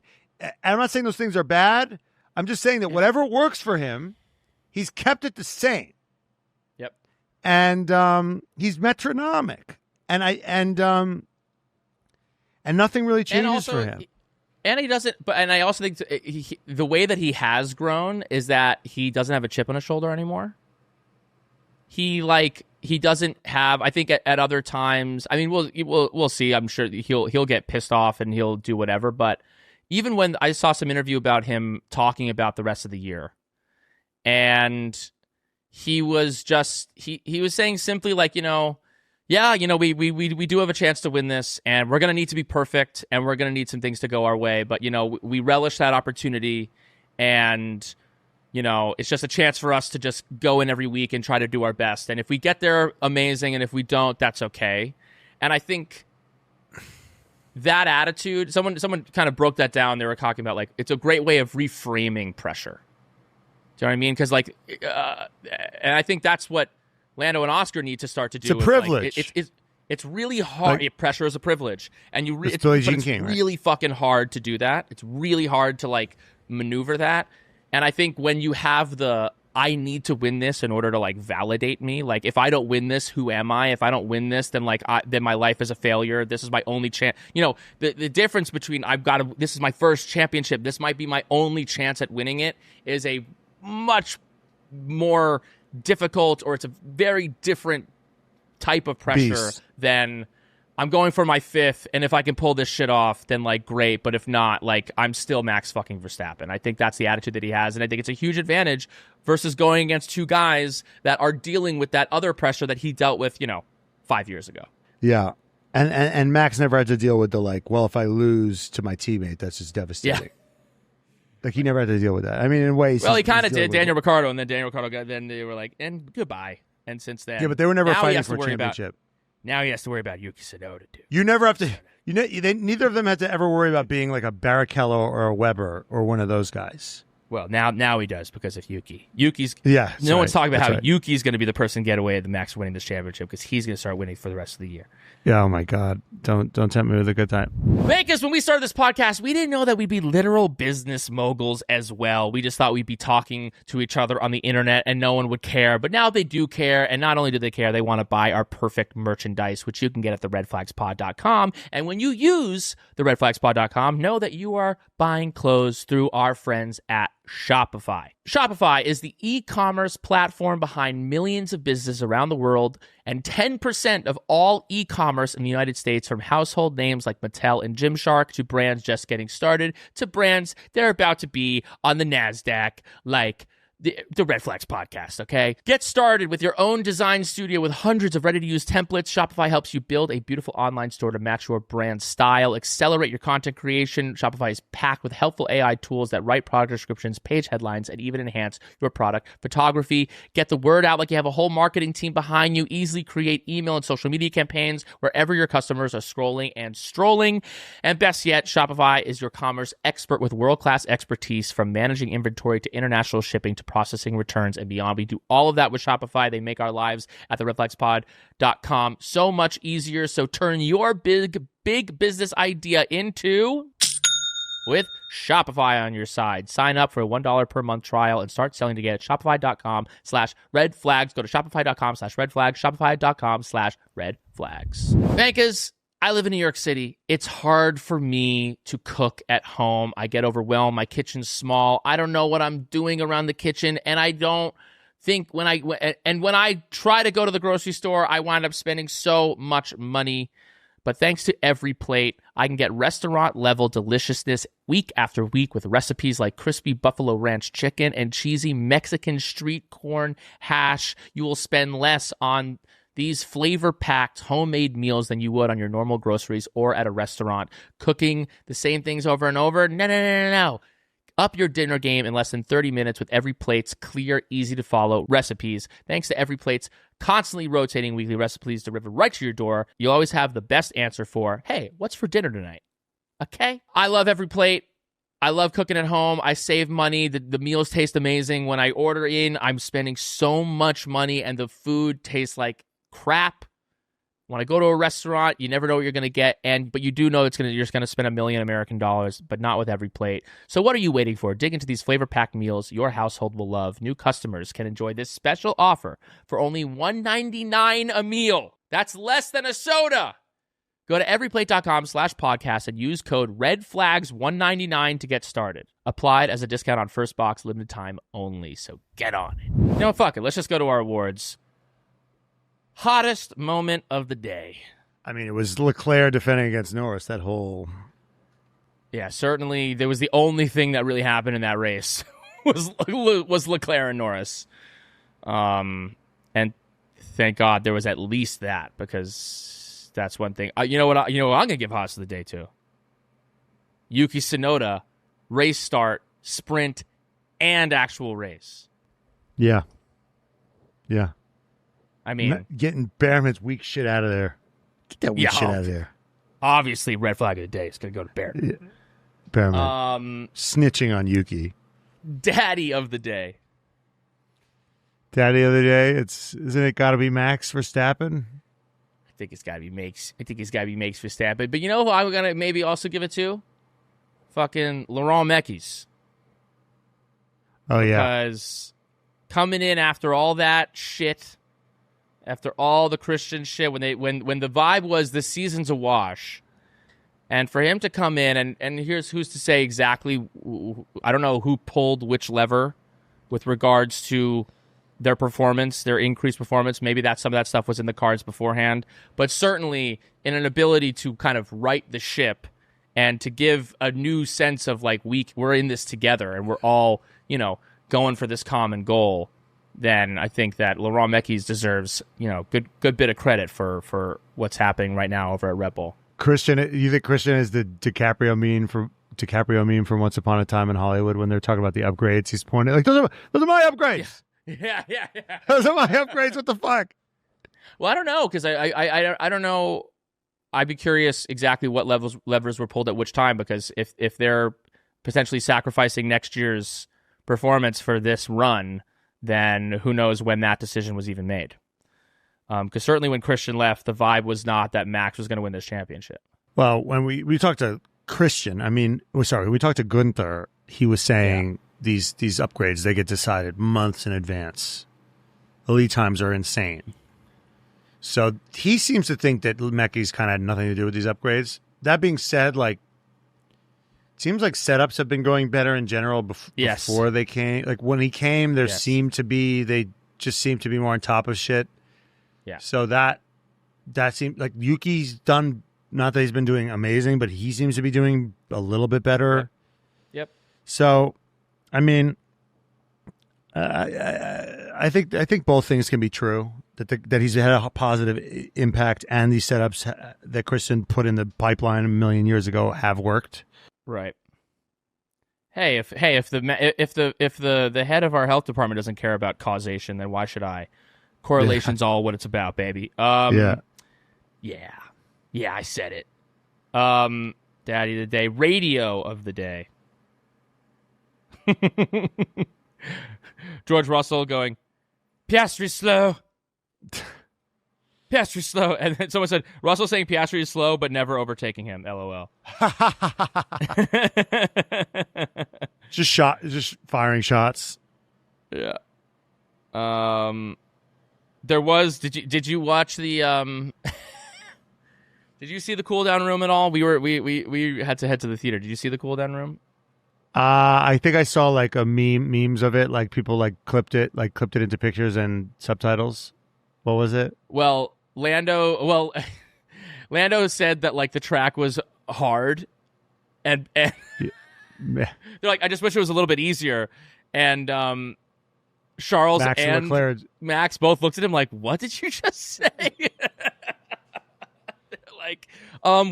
I'm not saying those things are bad. I'm just saying that whatever works for him, he's kept it the same. Yep. And he's metronomic, and nothing really changes for him. And he doesn't. And I also think the way that he has grown is that he doesn't have a chip on his shoulder anymore. He doesn't have. I think at other times. I mean, we'll see. I'm sure he'll get pissed off and he'll do whatever. But even when I saw some interview about him talking about the rest of the year, and he was just he was saying simply like, we do have a chance to win this, and we're gonna need to be perfect, and we're gonna need some things to go our way, but we relish that opportunity, and it's just a chance for us to just go in every week and try to do our best, and if we get there, amazing, and if we don't, that's okay. And I think that attitude, someone kind of broke that down. They were talking about like it's a great way of reframing pressure. Do you know what I mean? Because and I think that's what Lando and Oscar need to start to do. It's a privilege. It's really hard. Pressure is a privilege, and it's really fucking hard to do that. It's really hard to maneuver that. And I think when you have I need to win this in order to validate me. Like if I don't win this, who am I? If I don't win this, then then my life is a failure. This is my only chance. The difference between this is my first championship, this might be my only chance at winning it, is a much more difficult, or it's a very different type of pressure than I'm going for my fifth, and if I can pull this shit off, then great, but if not, I'm still Max fucking Verstappen. I think that's the attitude that he has, and I think it's a huge advantage versus going against two guys that are dealing with that other pressure that he dealt with 5 years ago. Yeah. And Max never had to deal with the well, if I lose to my teammate, that's just devastating. Like he never had to deal with that. I mean, in ways. Well, he kind of did. Daniel Ricciardo, and then Daniel Ricciardo got. Then they were like, and goodbye. And since then, yeah, but they were never fighting for a championship. Now he has to worry about Yuki Tsunoda, dude. You never have to. Neither of them had to ever worry about being like a Barrichello or a Weber or one of those guys. Well, now he does because of Yuki. Yuki's No one's talking about how Yuki's going to be the person to get away at the Max winning this championship because he's going to start winning for the rest of the year. Yeah, oh my God. Don't tempt me with a good time. Vegas, when we started this podcast, we didn't know that we'd be literal business moguls as well. We just thought we'd be talking to each other on the internet and no one would care. But now they do care. And not only do they care, they want to buy our perfect merchandise, which you can get at theredflagspod.com. And when you use theredflagspod.com, know that you are buying clothes through our friends at Shopify. Shopify is the e-commerce platform behind millions of businesses around the world and 10% of all e-commerce in the United States, from household names like Mattel and Gymshark to brands just getting started to brands they're about to be on the NASDAQ like the Red Flags podcast, okay? Get started with your own design studio with hundreds of ready-to-use templates. Shopify helps you build a beautiful online store to match your brand style. Accelerate your content creation. Shopify is packed with helpful AI tools that write product descriptions, page headlines, and even enhance your product photography. Get the word out like you have a whole marketing team behind you. Easily create email and social media campaigns wherever your customers are scrolling and strolling. And best yet, Shopify is your commerce expert with world-class expertise, from managing inventory to international shipping to processing returns and beyond. We do all of that with Shopify. They make our lives at theredflagspod.com so much easier. So turn your big business idea into with Shopify on your side. Sign up for a $1 per month trial and start selling today at shopify.com/redflags. Go to shopify.com/redflags, shopify.com/redflags. Bankers, I live in New York City. It's hard for me to cook at home. I get overwhelmed. My kitchen's small. I don't know what I'm doing around the kitchen, and I don't think when I try to go to the grocery store, I wind up spending so much money. But thanks to Every Plate, I can get restaurant-level deliciousness week after week with recipes like crispy buffalo ranch chicken and cheesy Mexican street corn hash. You will spend less on these flavor-packed homemade meals than you would on your normal groceries or at a restaurant. Cooking the same things over and over? No. Up your dinner game in less than 30 minutes with Every Plate's clear, easy-to-follow recipes. Thanks to Every Plate's constantly rotating weekly recipes delivered right to your door, you'll always have the best answer for, hey, what's for dinner tonight? Okay? I love Every Plate. I love cooking at home. I save money. The meals taste amazing. When I order in, I'm spending so much money, and the food tastes like crap. When I go to a restaurant, you never know what you're going to get, but you do know you're just going to spend $1 million American dollars, but not with Every Plate. So what are you waiting for? Dig into these flavor-packed meals your household will love. New customers can enjoy this special offer for only $1.99 a meal. That's less than a soda. Go to everyplate.com/podcast and use code REDFLAGS199 to get started. Applied as a discount on first box, limited time only. So get on it. No, fuck it. Let's just go to our awards. Hottest moment of the day. I mean, it was Leclerc defending against Norris. That whole... Yeah, certainly there was the only thing that really happened in that race was Leclerc and Norris. And thank God there was at least that, because that's one thing. You know what I'm going to give hottest of the day to? Yuki Tsunoda, race start, sprint, and actual race. Yeah. I mean, getting Bearman's weak shit out of there. Get that weak shit out of there. Obviously, red flag of the day is going to go to Bearman. Yeah. Bearman. Snitching on Yuki. Daddy of the day. Daddy of the day. Isn't it got to be Max Verstappen? I think it's got to be Max Verstappen. But you know who I'm going to maybe also give it to? Fucking Laurent Mekies. Oh, yeah. Because coming in after all that shit, after all the Christian shit, when the vibe was this season's a wash, and for him to come in and here's who's to say exactly, I don't know who pulled which lever with regards to their performance, their increased performance. Maybe some of that stuff was in the cards beforehand, but certainly in an ability to kind of right the ship and to give a new sense of like we're in this together and we're all, going for this common goal. Then I think that Laurent Mekies deserves, good bit of credit for what's happening right now over at Red Bull. You think Christian is the DiCaprio meme for DiCaprio meme from Once Upon a Time in Hollywood when they're talking about the upgrades. He's pointing like, those are my upgrades. Yeah. Those are my upgrades. What the fuck? Well, I don't know, because I don't know. I'd be curious exactly what levers were pulled at which time, because if they're potentially sacrificing next year's performance for this run, then who knows when that decision was even made. Because certainly when Christian left, the vibe was not that Max was going to win this championship. Well, when we talked to Christian, we talked to Gunther, he was saying these upgrades, they get decided months in advance. The lead times are insane. So he seems to think that Mecky's kind of had nothing to do with these upgrades. That being said, like, it seems like setups have been going better in general before they came. Like when he came, they just seemed to be more on top of shit. Yeah. So that seems like Yuki's done. Not that he's been doing amazing, but he seems to be doing a little bit better. Yep. So, I mean, I think both things can be true. That he's had a positive impact, and these setups that Christian put in the pipeline a million years ago have worked. Right. Hey, if the head of our health department doesn't care about causation, then why should I? Correlation's all what it's about, baby. Yeah, I said it. Daddy of the day, radio of the day. George Russell going, Piastri slow. Piastri slow. And then someone said, Russell saying Piastri is slow, but never overtaking him. LOL. Just firing shots. Yeah. There was, did you watch the, did you see the cool down room at all? We had to head to the theater. Did you see the cool down room? I think I saw like a memes of it, like people clipped it into pictures and subtitles. What was it? Well, Lando said that like the track was hard, and they're like, I just wish it was a little bit easier. And Charles and Max both looked at him like, what did you just say? Like,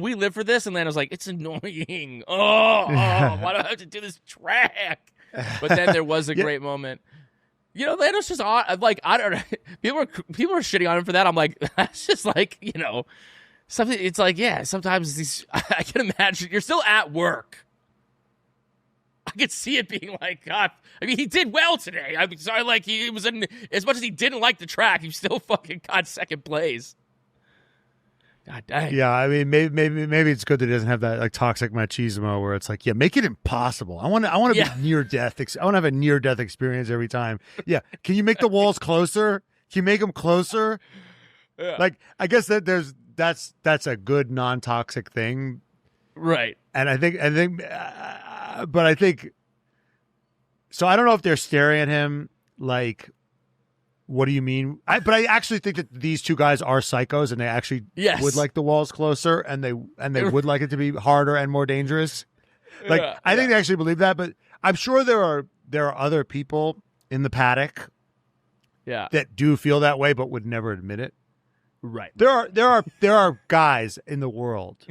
we live for this, and Lando's like, it's annoying. Oh, why do I have to do this track? But then there was a great moment. You know, Lando's just like, I don't know. People are shitting on him for that. I'm like, that's just like, you know, something. It's like, yeah, sometimes these. I can imagine you're still at work. I could see it being like, God. I mean, he did well today. I'm sorry, like he was as much as he didn't like the track, he still fucking got second place. God dang. Yeah, I mean, maybe it's good that he doesn't have that like toxic machismo where it's like, yeah, make it impossible. I want to be near death. I want to have a near death experience every time. Yeah, can you make the walls closer? Can you make them closer? Yeah. Like, I guess that's a good non toxic thing, right? And I think, but I think so. I don't know if they're staring at him like, what do you mean? But I actually think that these two guys are psychos, and they actually would like the walls closer, and they would like it to be harder and more dangerous. Like I think they actually believe that, but I'm sure there are other people in the paddock, that do feel that way, but would never admit it. Right. There are guys in the world.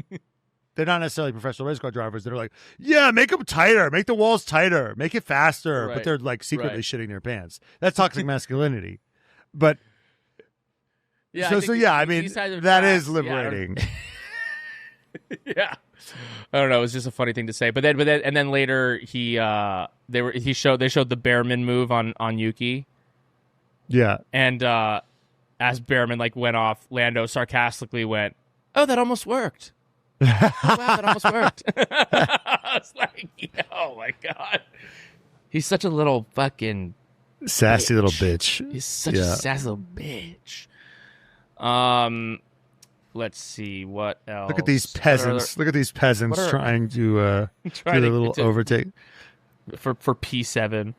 They're not necessarily professional race car drivers that are like, yeah, make them tighter, make the walls tighter, make it faster. Right. But they're like secretly shitting their pants. That's toxic masculinity. But I mean, that is liberating. Yeah, I don't know. It was just a funny thing to say. But then later they showed the Bearman move on Yuki. Yeah, and as Bearman went off, Lando sarcastically went, "Oh, that almost worked." Oh, wow, that almost worked. I was like, oh my God. He's such a little fucking sassy little bitch. He's such a sassy little bitch. Let's see what else. Look at these peasants. Trying to do a little overtake for P7.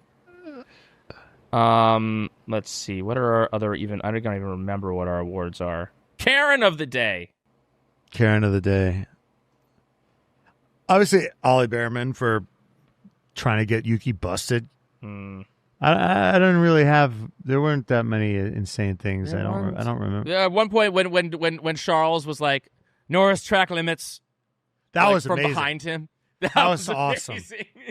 Let's see. What are our other I don't even remember what our awards are. Karen of the day. Obviously, Ollie Bearman for trying to get Yuki busted. I don't really have. There weren't that many insane things. I don't remember. Yeah, at one point when Charles was like, Norris track limits, that was from amazing. behind him. That was awesome.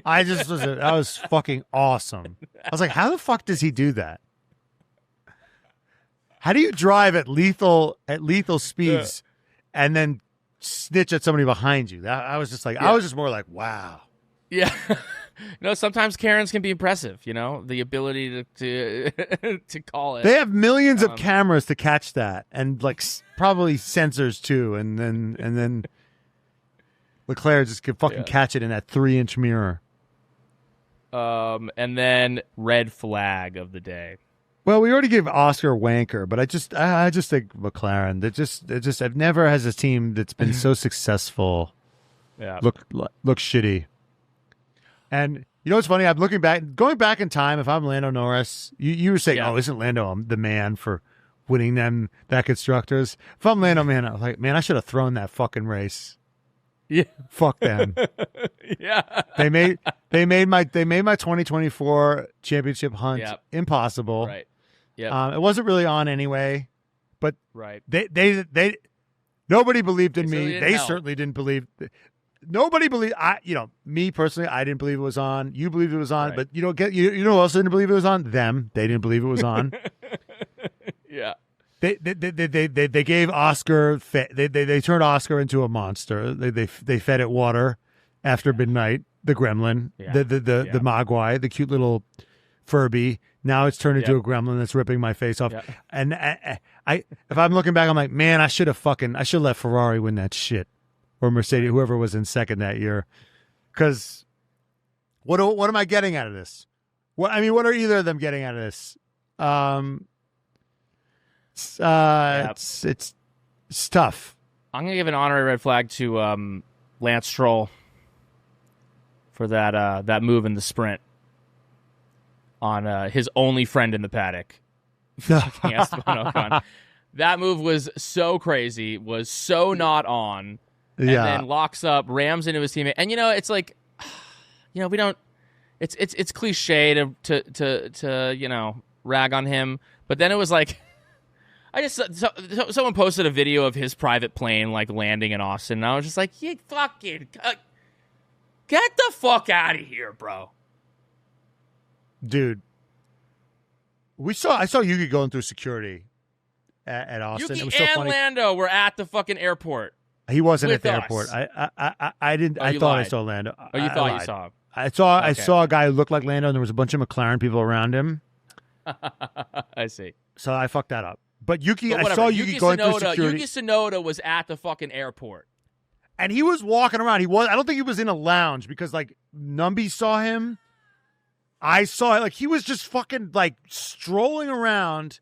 That was fucking awesome. I was like, how the fuck does he do that? How do you drive at lethal speeds and then snitch at somebody behind you? I was just like, I was just more like, wow. Yeah. Sometimes Karens can be impressive, the ability to call it. They have millions of cameras to catch that, and like probably sensors too, and then Leclerc just could fucking catch it in that 3-inch mirror. And then red flag of the day. Well, we already gave Oscar wanker, but I just think McLaren. I've never has a team that's been so successful. Look shitty. And you know what's funny? I'm going back in time. If I'm Lando Norris, you were saying, "Oh, isn't Lando the man for winning them that constructors?" If I'm Lando, man, I'm like, man, I should have thrown that fucking race. Yeah, fuck them. Yeah, they made my 2024 championship hunt impossible. Right. Yeah. It wasn't really on anyway, but right. They nobody believed in me. They help. certainly didn't believe. Nobody believed. Me personally, I didn't believe it was on. You believed it was on, but you know who else didn't believe it was on? Them. They didn't believe it was on. Yeah. They gave Oscar. They turned Oscar into a monster. They fed it water after midnight. The gremlin, the Mogwai, the cute little Furby. Now it's turned into a gremlin that's ripping my face off. Yeah. And I if I'm looking back, I'm like, man, I should have let Ferrari win that shit, or Mercedes, whoever was in second that year. Because what am I getting out of this? What are either of them getting out of this? It's tough. I'm gonna give an honorary red flag to Lance Stroll for that move in the sprint on his only friend in the paddock. Esteban Ocon. That move was so crazy, was so not on, and then locks up, rams into his teammate. And it's like, we don't. It's cliche to rag on him, but then it was like, someone posted a video of his private plane like landing in Austin, and I was just like, you fucking get the fuck out of here, bro. Dude, I saw Yuki going through security at Austin. Yuki it was so and funny. Lando were at the fucking airport. He wasn't at the us. airport. I didn't. Oh, I thought lied. I saw Lando. Oh, you thought you saw him. I saw a guy who looked like Lando, and there was a bunch of McLaren people around him. I see. So I fucked that up. But Yuki, I saw Yuki going through security. Yuki Tsunoda was at the fucking airport. And he was walking around. I don't think he was in a lounge because like Numby saw him. I saw it. Like he was just fucking like strolling around,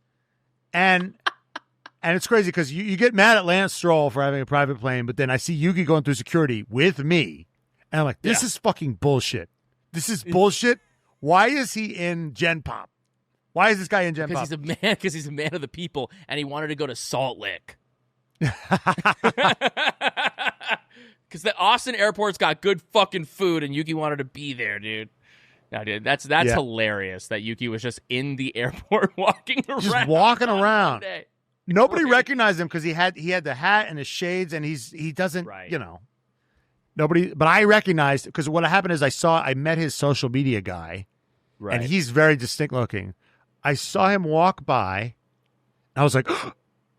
and it's crazy because you get mad at Lance Stroll for having a private plane, but then I see Yuki going through security with me, and I'm like, this is fucking bullshit. This is bullshit. Why is he in Gen Pop? Why is this guy in Gen Pop? Because he's a man of the people, and he wanted to go to Salt Lick. Because the Austin airport's got good fucking food, and Yuki wanted to be there, dude. No, dude, that's hilarious that Yuki was just in the airport walking around. Just walking around. Nobody recognized him because he had the hat and the shades, and he doesn't, nobody. But I recognized, because what happened is I met his social media guy, and he's very distinct looking. I saw him walk by. I was like,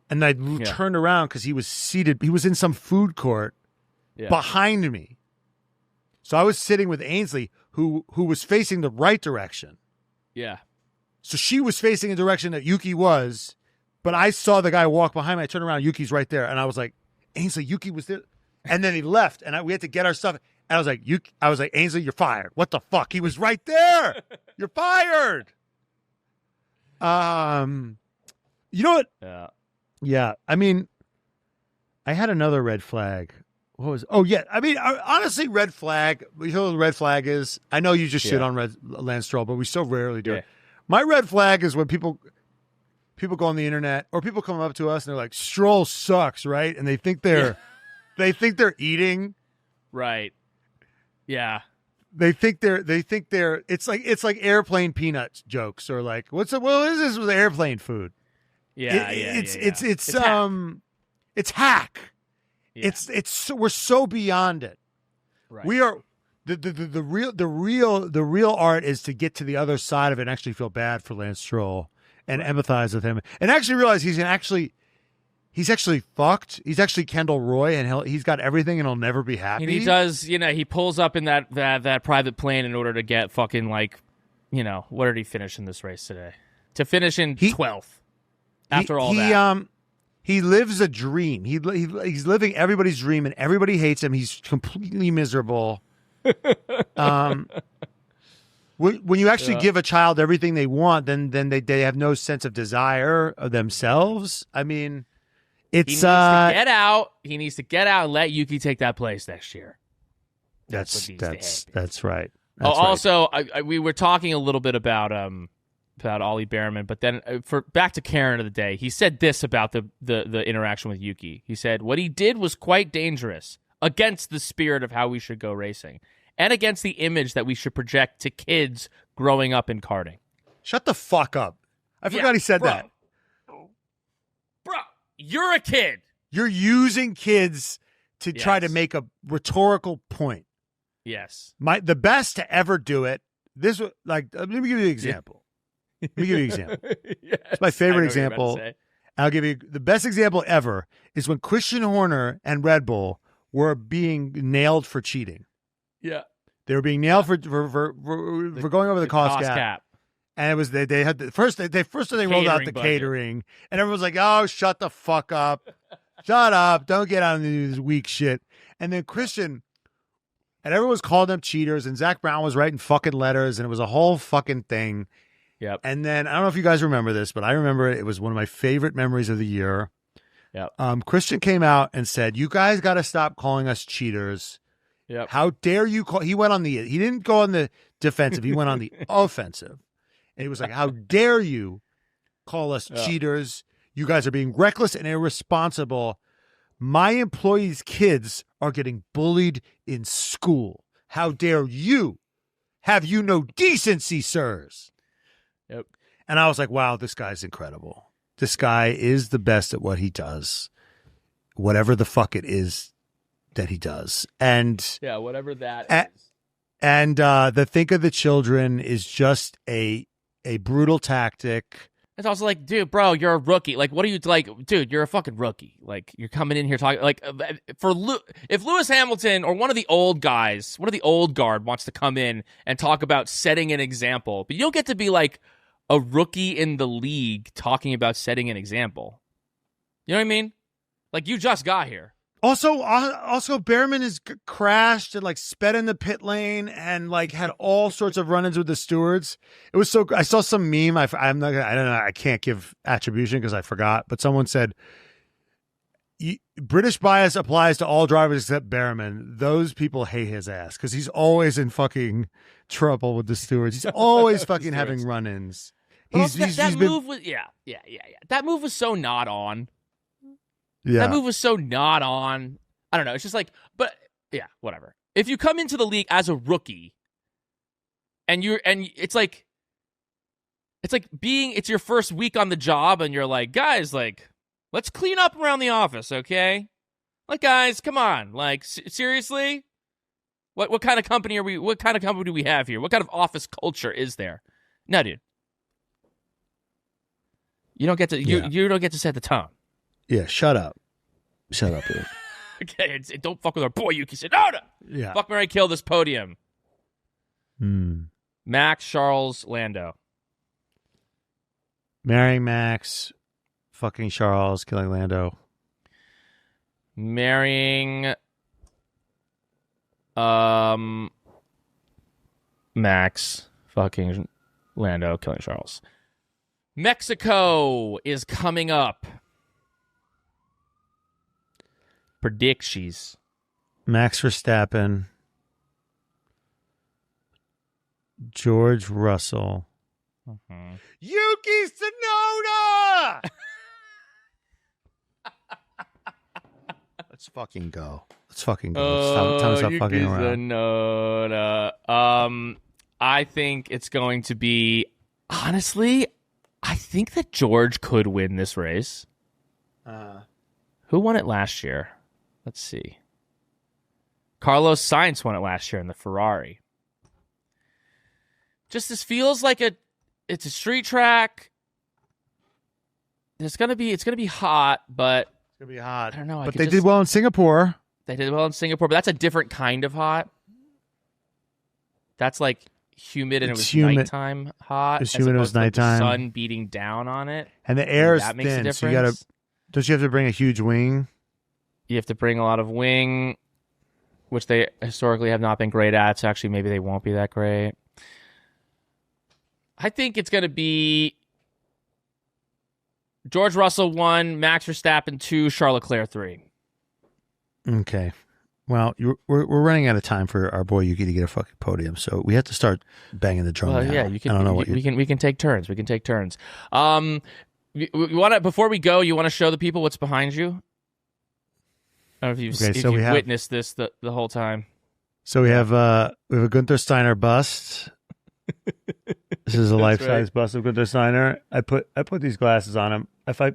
and I turned around because he was seated. He was in some food court behind me. So I was sitting with Ainsley, who was facing the right direction. Yeah. So she was facing the direction that Yuki was, but I saw the guy walk behind me. I turned around, Yuki's right there, and I was like, Ainsley, Yuki was there. And then he left, and we had to get our stuff. And I was like, Ainsley, you're fired. What the fuck? He was right there. You're fired. You know what? Yeah. Yeah. I mean, I had another red flag. What was? Oh yeah. I mean, honestly, red flag. You know what the red flag is? I know you just shit on Lance Stroll, but we so rarely do it. My red flag is when people go on the internet or people come up to us and they're like, "Stroll sucks," right? And they think they're eating, right? Yeah. They think they're. It's like airplane peanuts jokes or like, what is this with airplane food? It's hack. Yeah. We're so beyond it. Right. We are the real art is to get to the other side of it and actually feel bad for Lance Stroll and empathize with him and actually realize he's actually fucked. He's actually Kendall Roy, and he's got everything, and he'll never be happy. And he does, he pulls up in that private plane in order to get fucking what did he finish in this race today? To finish in 12th. After all that, he lives a dream. He's living everybody's dream, and everybody hates him. He's completely miserable. When you actually give a child everything they want, then they have no sense of desire of themselves. I mean. He needs to get out. He needs to get out and let Yuki take that place next year. That's right. Also, we were talking a little bit about Ollie Bearman, but then back to Karen of the day, he said this about the interaction with Yuki. He said what he did was quite dangerous against the spirit of how we should go racing and against the image that we should project to kids growing up in karting. Shut the fuck up! I forgot he said that. Bro. You're a kid. You're using kids to try to make a rhetorical point. Yes. The best to ever do it. This was let me give you an example. Let me give you an example. Yes, it's my favorite example. I'll give you the best example ever is when Christian Horner and Red Bull were being nailed for cheating. Yeah. They were being nailed for going over the cost cap. And it was they had first they rolled out the catering, and everyone was like, "Oh, shut the fuck up, shut up, don't get on this weak shit." And then Christian and everyone was calling them cheaters, and Zach Brown was writing fucking letters, and it was a whole fucking thing. Yep. And then I don't know if you guys remember this, but I remember it was one of my favorite memories of the year. Yep. Christian came out and said, "You guys got to stop calling us cheaters. Yep. How dare you call?" He didn't go on the defensive. He went on the offensive. And he was like, "How dare you call us cheaters? You guys are being reckless and irresponsible. My employees' kids are getting bullied in school. How dare you? Have you no decency, sirs?" Yep. And I was like, wow, this guy's incredible. This guy is the best at what he does, whatever the fuck it is that he does. And whatever that is. And the think of the children is just a brutal tactic. It's also like, dude, bro, you're a rookie. Like, what are you like, dude? You're a fucking rookie. Like, you're coming in here talking like if Lewis Hamilton or one of the old guys, one of the old guard wants to come in and talk about setting an example, but you don't get to be like a rookie in the league talking about setting an example. You know what I mean? Like, you just got here. Also, Bearman has crashed and like sped in the pit lane and like had all sorts of run-ins with the stewards. It was so. I saw some meme. I don't know. I can't give attribution because I forgot. But someone said British bias applies to all drivers except Bearman. Those people hate his ass because he's always in fucking trouble with the stewards. He's always fucking having run-ins. That move was so not on. Yeah. That move was so not on. I don't know. It's just like, but yeah, whatever. If you come into the league as a rookie and it's your first week on the job and you're like, guys, like, let's clean up around the office, okay? Like, guys, come on. Like, seriously? What kind of company what kind of company do we have here? What kind of office culture is there? No, dude. You don't get to you don't get to set the tone. Yeah, shut up. Shut up, dude. Okay, don't fuck with our boy Yuki said, no. Yeah. Fuck, Mary, kill this podium. Max, Charles, Lando. Marrying Max, fucking Charles, killing Lando. Marrying Max, fucking Lando, killing Charles. Mexico is coming up. Predictions. Max Verstappen, George Russell, Yuki Tsunoda. Let's fucking go. Let's fucking go. Time to stop fucking around. Tsunoda. I think it's going to be. Honestly, I think that George could win this race. Who won it last year? Let's see. Carlos Sainz won it last year in the Ferrari. Just this feels like it's a street track. It's gonna be hot, but It's gonna be hot. I don't know. But they did well in Singapore. They did well in Singapore, but that's a different kind of hot. That's like humid and it was humid. nighttime hot. It's humid. It was nighttime. The sun beating down on it, and the air is that makes a thin. difference. So don't you have to bring a huge wing? You have to bring a lot of wing, which they historically have not been great at. So actually, maybe they won't be that great. I think it's going to be George Russell 1, Max Verstappen 2, Charles Leclerc 3. Okay. Well, we're running out of time for our boy Yuki to get a fucking podium, so we have to start banging the drum. Well, now. yeah, you can. I don't know we can take turns. We can take turns. We want to before we go. You want to show the people what's behind you? I don't know if you've witnessed this the whole time. So we have a Gunther Steiner bust. This is a life-size bust of Gunther Steiner. I put these glasses on him. If I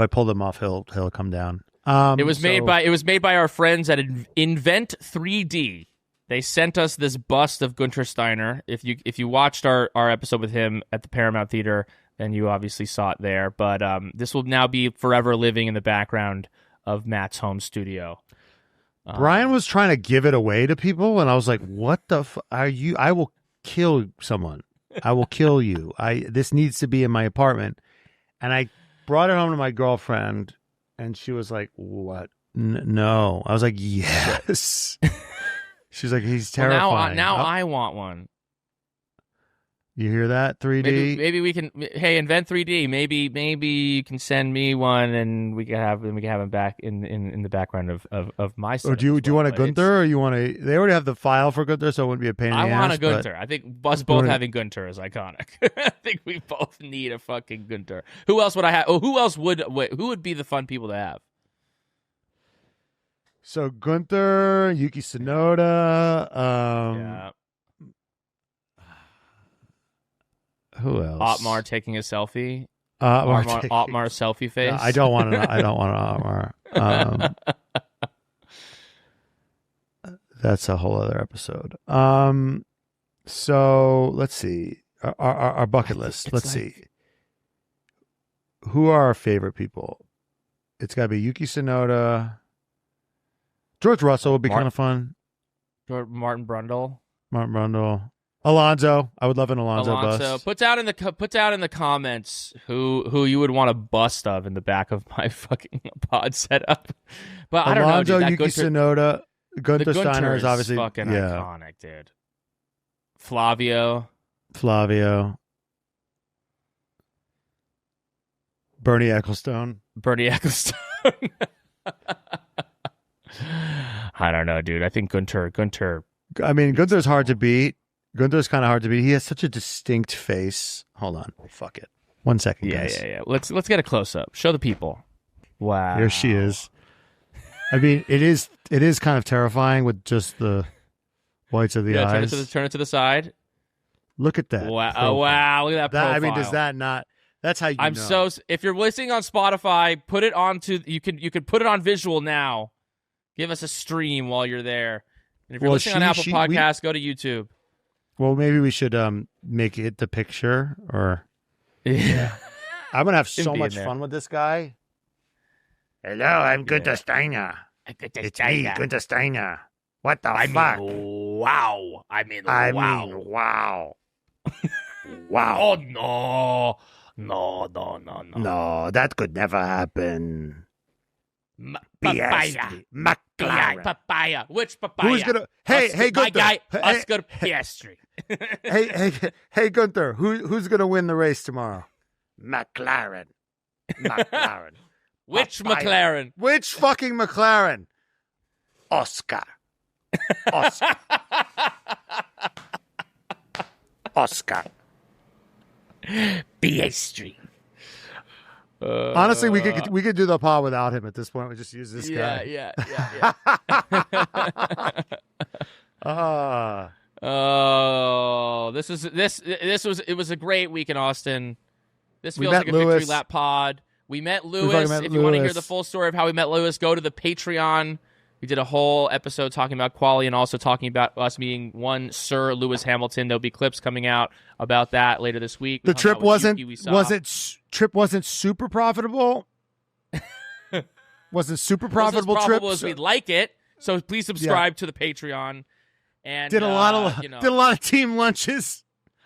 pull them off, he'll come down. It was made by our friends at Invent 3D. They sent us this bust of Gunther Steiner. If you watched our episode with him at the Paramount Theater, then you obviously saw it there. But this will now be forever living in the background of Matt's home studio. Brian was trying to give it away to people, and I was like, "What the are you? I will kill someone. I will kill you. This needs to be in my apartment." And I brought it home to my girlfriend, and she was like, "What? No." I was like, "Yes." She's like, "He's terrifying." Now I want one. You hear that? 3D. Maybe we can. Hey, Invent 3D. Maybe you can send me one, and we can have him back in the background of my. Or do you want a Gunther, or you want a? They already have the file for Gunther, so it wouldn't be a pain in the ass. I want a Gunther. I think us both having Gunther is iconic. I think we both need a fucking Gunther. Who else would I have? Oh, who else would? Wait, who would be the fun people to have? So Gunther, Yuki Tsunoda. Yeah. Who else? Otmar taking a selfie. Otmar selfie face. No, I don't want an Otmar. That's a whole other episode. So let's see our bucket list. Let's see. Who are our favorite people? It's got to be Yuki Tsunoda. George Russell would be kind of fun. Martin Brundle. Alonso. I would love an Alonso bust. Put down in the comments who you would want a bust of in the back of my fucking pod setup. But I don't know, dude. Yuki Tsunoda, Gunther Steiner is obviously fucking iconic, dude. Flavio. Bernie Ecclestone. I don't know, dude. I think Gunther. I mean, Gunther's hard to beat. Gunther's kind of hard to beat. He has such a distinct face. Hold on. Fuck it. 1 second, guys. Yeah. Let's get a close up. Show the people. Wow. Here she is. I mean, it is kind of terrifying with just the whites of the eyes. Turn it to the side. Look at that. Wow. Oh, wow. Look at that profile. I mean, does that not? That's how you know. If you're listening on Spotify, put it onto. You could put it on visual now. Give us a stream while you're there. And if you're listening on Apple Podcasts, go to YouTube. Well, maybe we should make it the picture, or yeah. I'm gonna have so much fun with this guy. Hello, I'm Gunther Steiner. It's me, Gunther Steiner. What the fuck? Wow. I mean, wow. Wow. Oh no. No, that could never happen. Papaya. McLaren. Papaya. Which papaya? Who's gonna? Hey, Gunther. My guy, Oscar Piastri. hey, Gunther. Who's gonna win the race tomorrow? McLaren. Which papaya. McLaren? Which fucking McLaren? Oscar. Piastri. Honestly, we could do the pod without him at this point. We just use this guy. Yeah. It was a great week in Austin. This feels like a victory lap pod. We met Lewis. If you want to hear the full story of how we met Lewis, go to the Patreon We did a whole episode talking about quali and also talking about us being one Sir Lewis Hamilton. There'll be clips coming out about that later this week. The trip wasn't super profitable? Wasn't super profitable trip? As trip as we'd like it. So please subscribe to the Patreon. And did a lot of team lunches.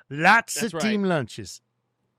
Lots of team lunches.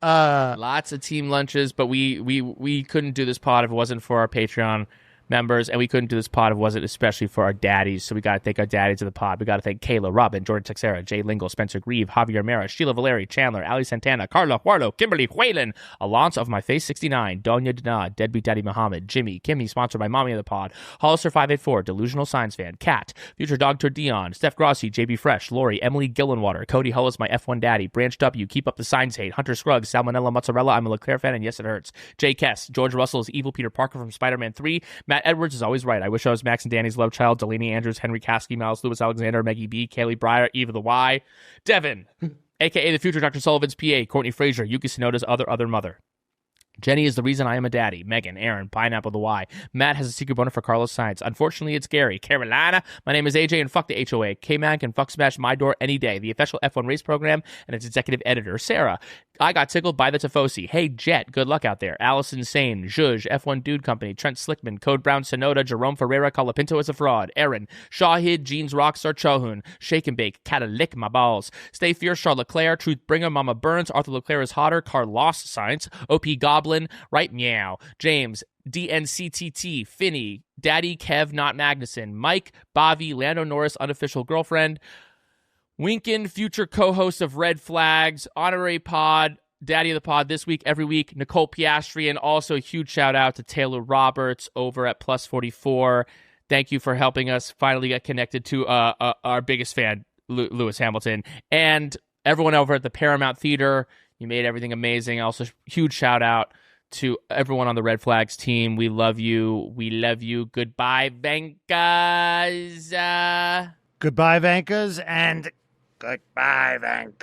Lots of team lunches, but we couldn't do this pod if it wasn't for our Patreon members, and we couldn't do this pod if it wasn't especially for our daddies. So we got to thank our daddies of the pod. We got to thank Kayla, Robin, Jordan Texera, Jay Lingle, Spencer Grieve, Javier Mera, Sheila Valeri, Chandler, Ali Santana, Carla Huarlo, Kimberly Whalen, Alonso of My Face 69, Donya Dana, Deadbeat Daddy Muhammad, Jimmy, Kimmy, sponsored by Mommy of the Pod, Hollister 584, Delusional Science Fan, Kat, Future Dog Tour Dion, Steph Grossi, JB Fresh, Lori, Emily Gillenwater, Cody Hullis, My F1 Daddy, Branch W, Keep Up the Signs Hate, Hunter Scruggs, Salmonella Mozzarella, I'm a Leclerc fan, and yes, it hurts. Jay Kess, George Russell's Evil Peter Parker from Spider-Man 3, Matt Edwards is always right. I wish I was Max and Danny's love child. Delaney Andrews, Henry Caskey, Miles Lewis, Alexander, Maggie B, Kaylee Breyer, Eva the Y, Devin, a.k.a. the future Dr. Sullivan's PA, Courtney Frazier, Yuki Tsunoda's other mother. Jenny is the reason I am a daddy. Megan, Aaron, Pineapple the Y. Matt has a secret boner for Carlos Sainz. Unfortunately, it's Gary. Carolina, my name is AJ and fuck the HOA. K-Man can fuck smash my door any day. The official F1 race program and its executive editor, Sarah. I got tickled by the Tifosi. Hey, Jet, good luck out there. Allison Sane, Zhuzh, F1 Dude Company, Trent Slickman, Code Brown, Sonoda, Jerome Ferreira, Colapinto is a fraud. Aaron, Shahid, Jeans Rockstar, Chohun, Shake and Bake, Cata Lick My Balls. Stay Fierce, Charles Leclerc, Truth Bringer, Mama Burns, Arthur Leclerc is hotter, Carlos Science, OP Goblin, Right Meow, James, DNCTT, Finney, Daddy Kev, Not Magnuson, Mike, Bavi, Lando Norris, unofficial girlfriend, Winkin, future co-host of Red Flags, honorary pod, Daddy of the Pod this week, every week, Nicole Piastri, and also a huge shout out to Taylor Roberts over at Plus 44. Thank you for helping us finally get connected to our biggest fan, Lewis Hamilton, and everyone over at the Paramount Theater. You made everything amazing. Also, huge shout out to everyone on the Red Flags team. We love you. We love you. Goodbye, Vankas. Goodbye, Vankas, and goodbye, Vankas.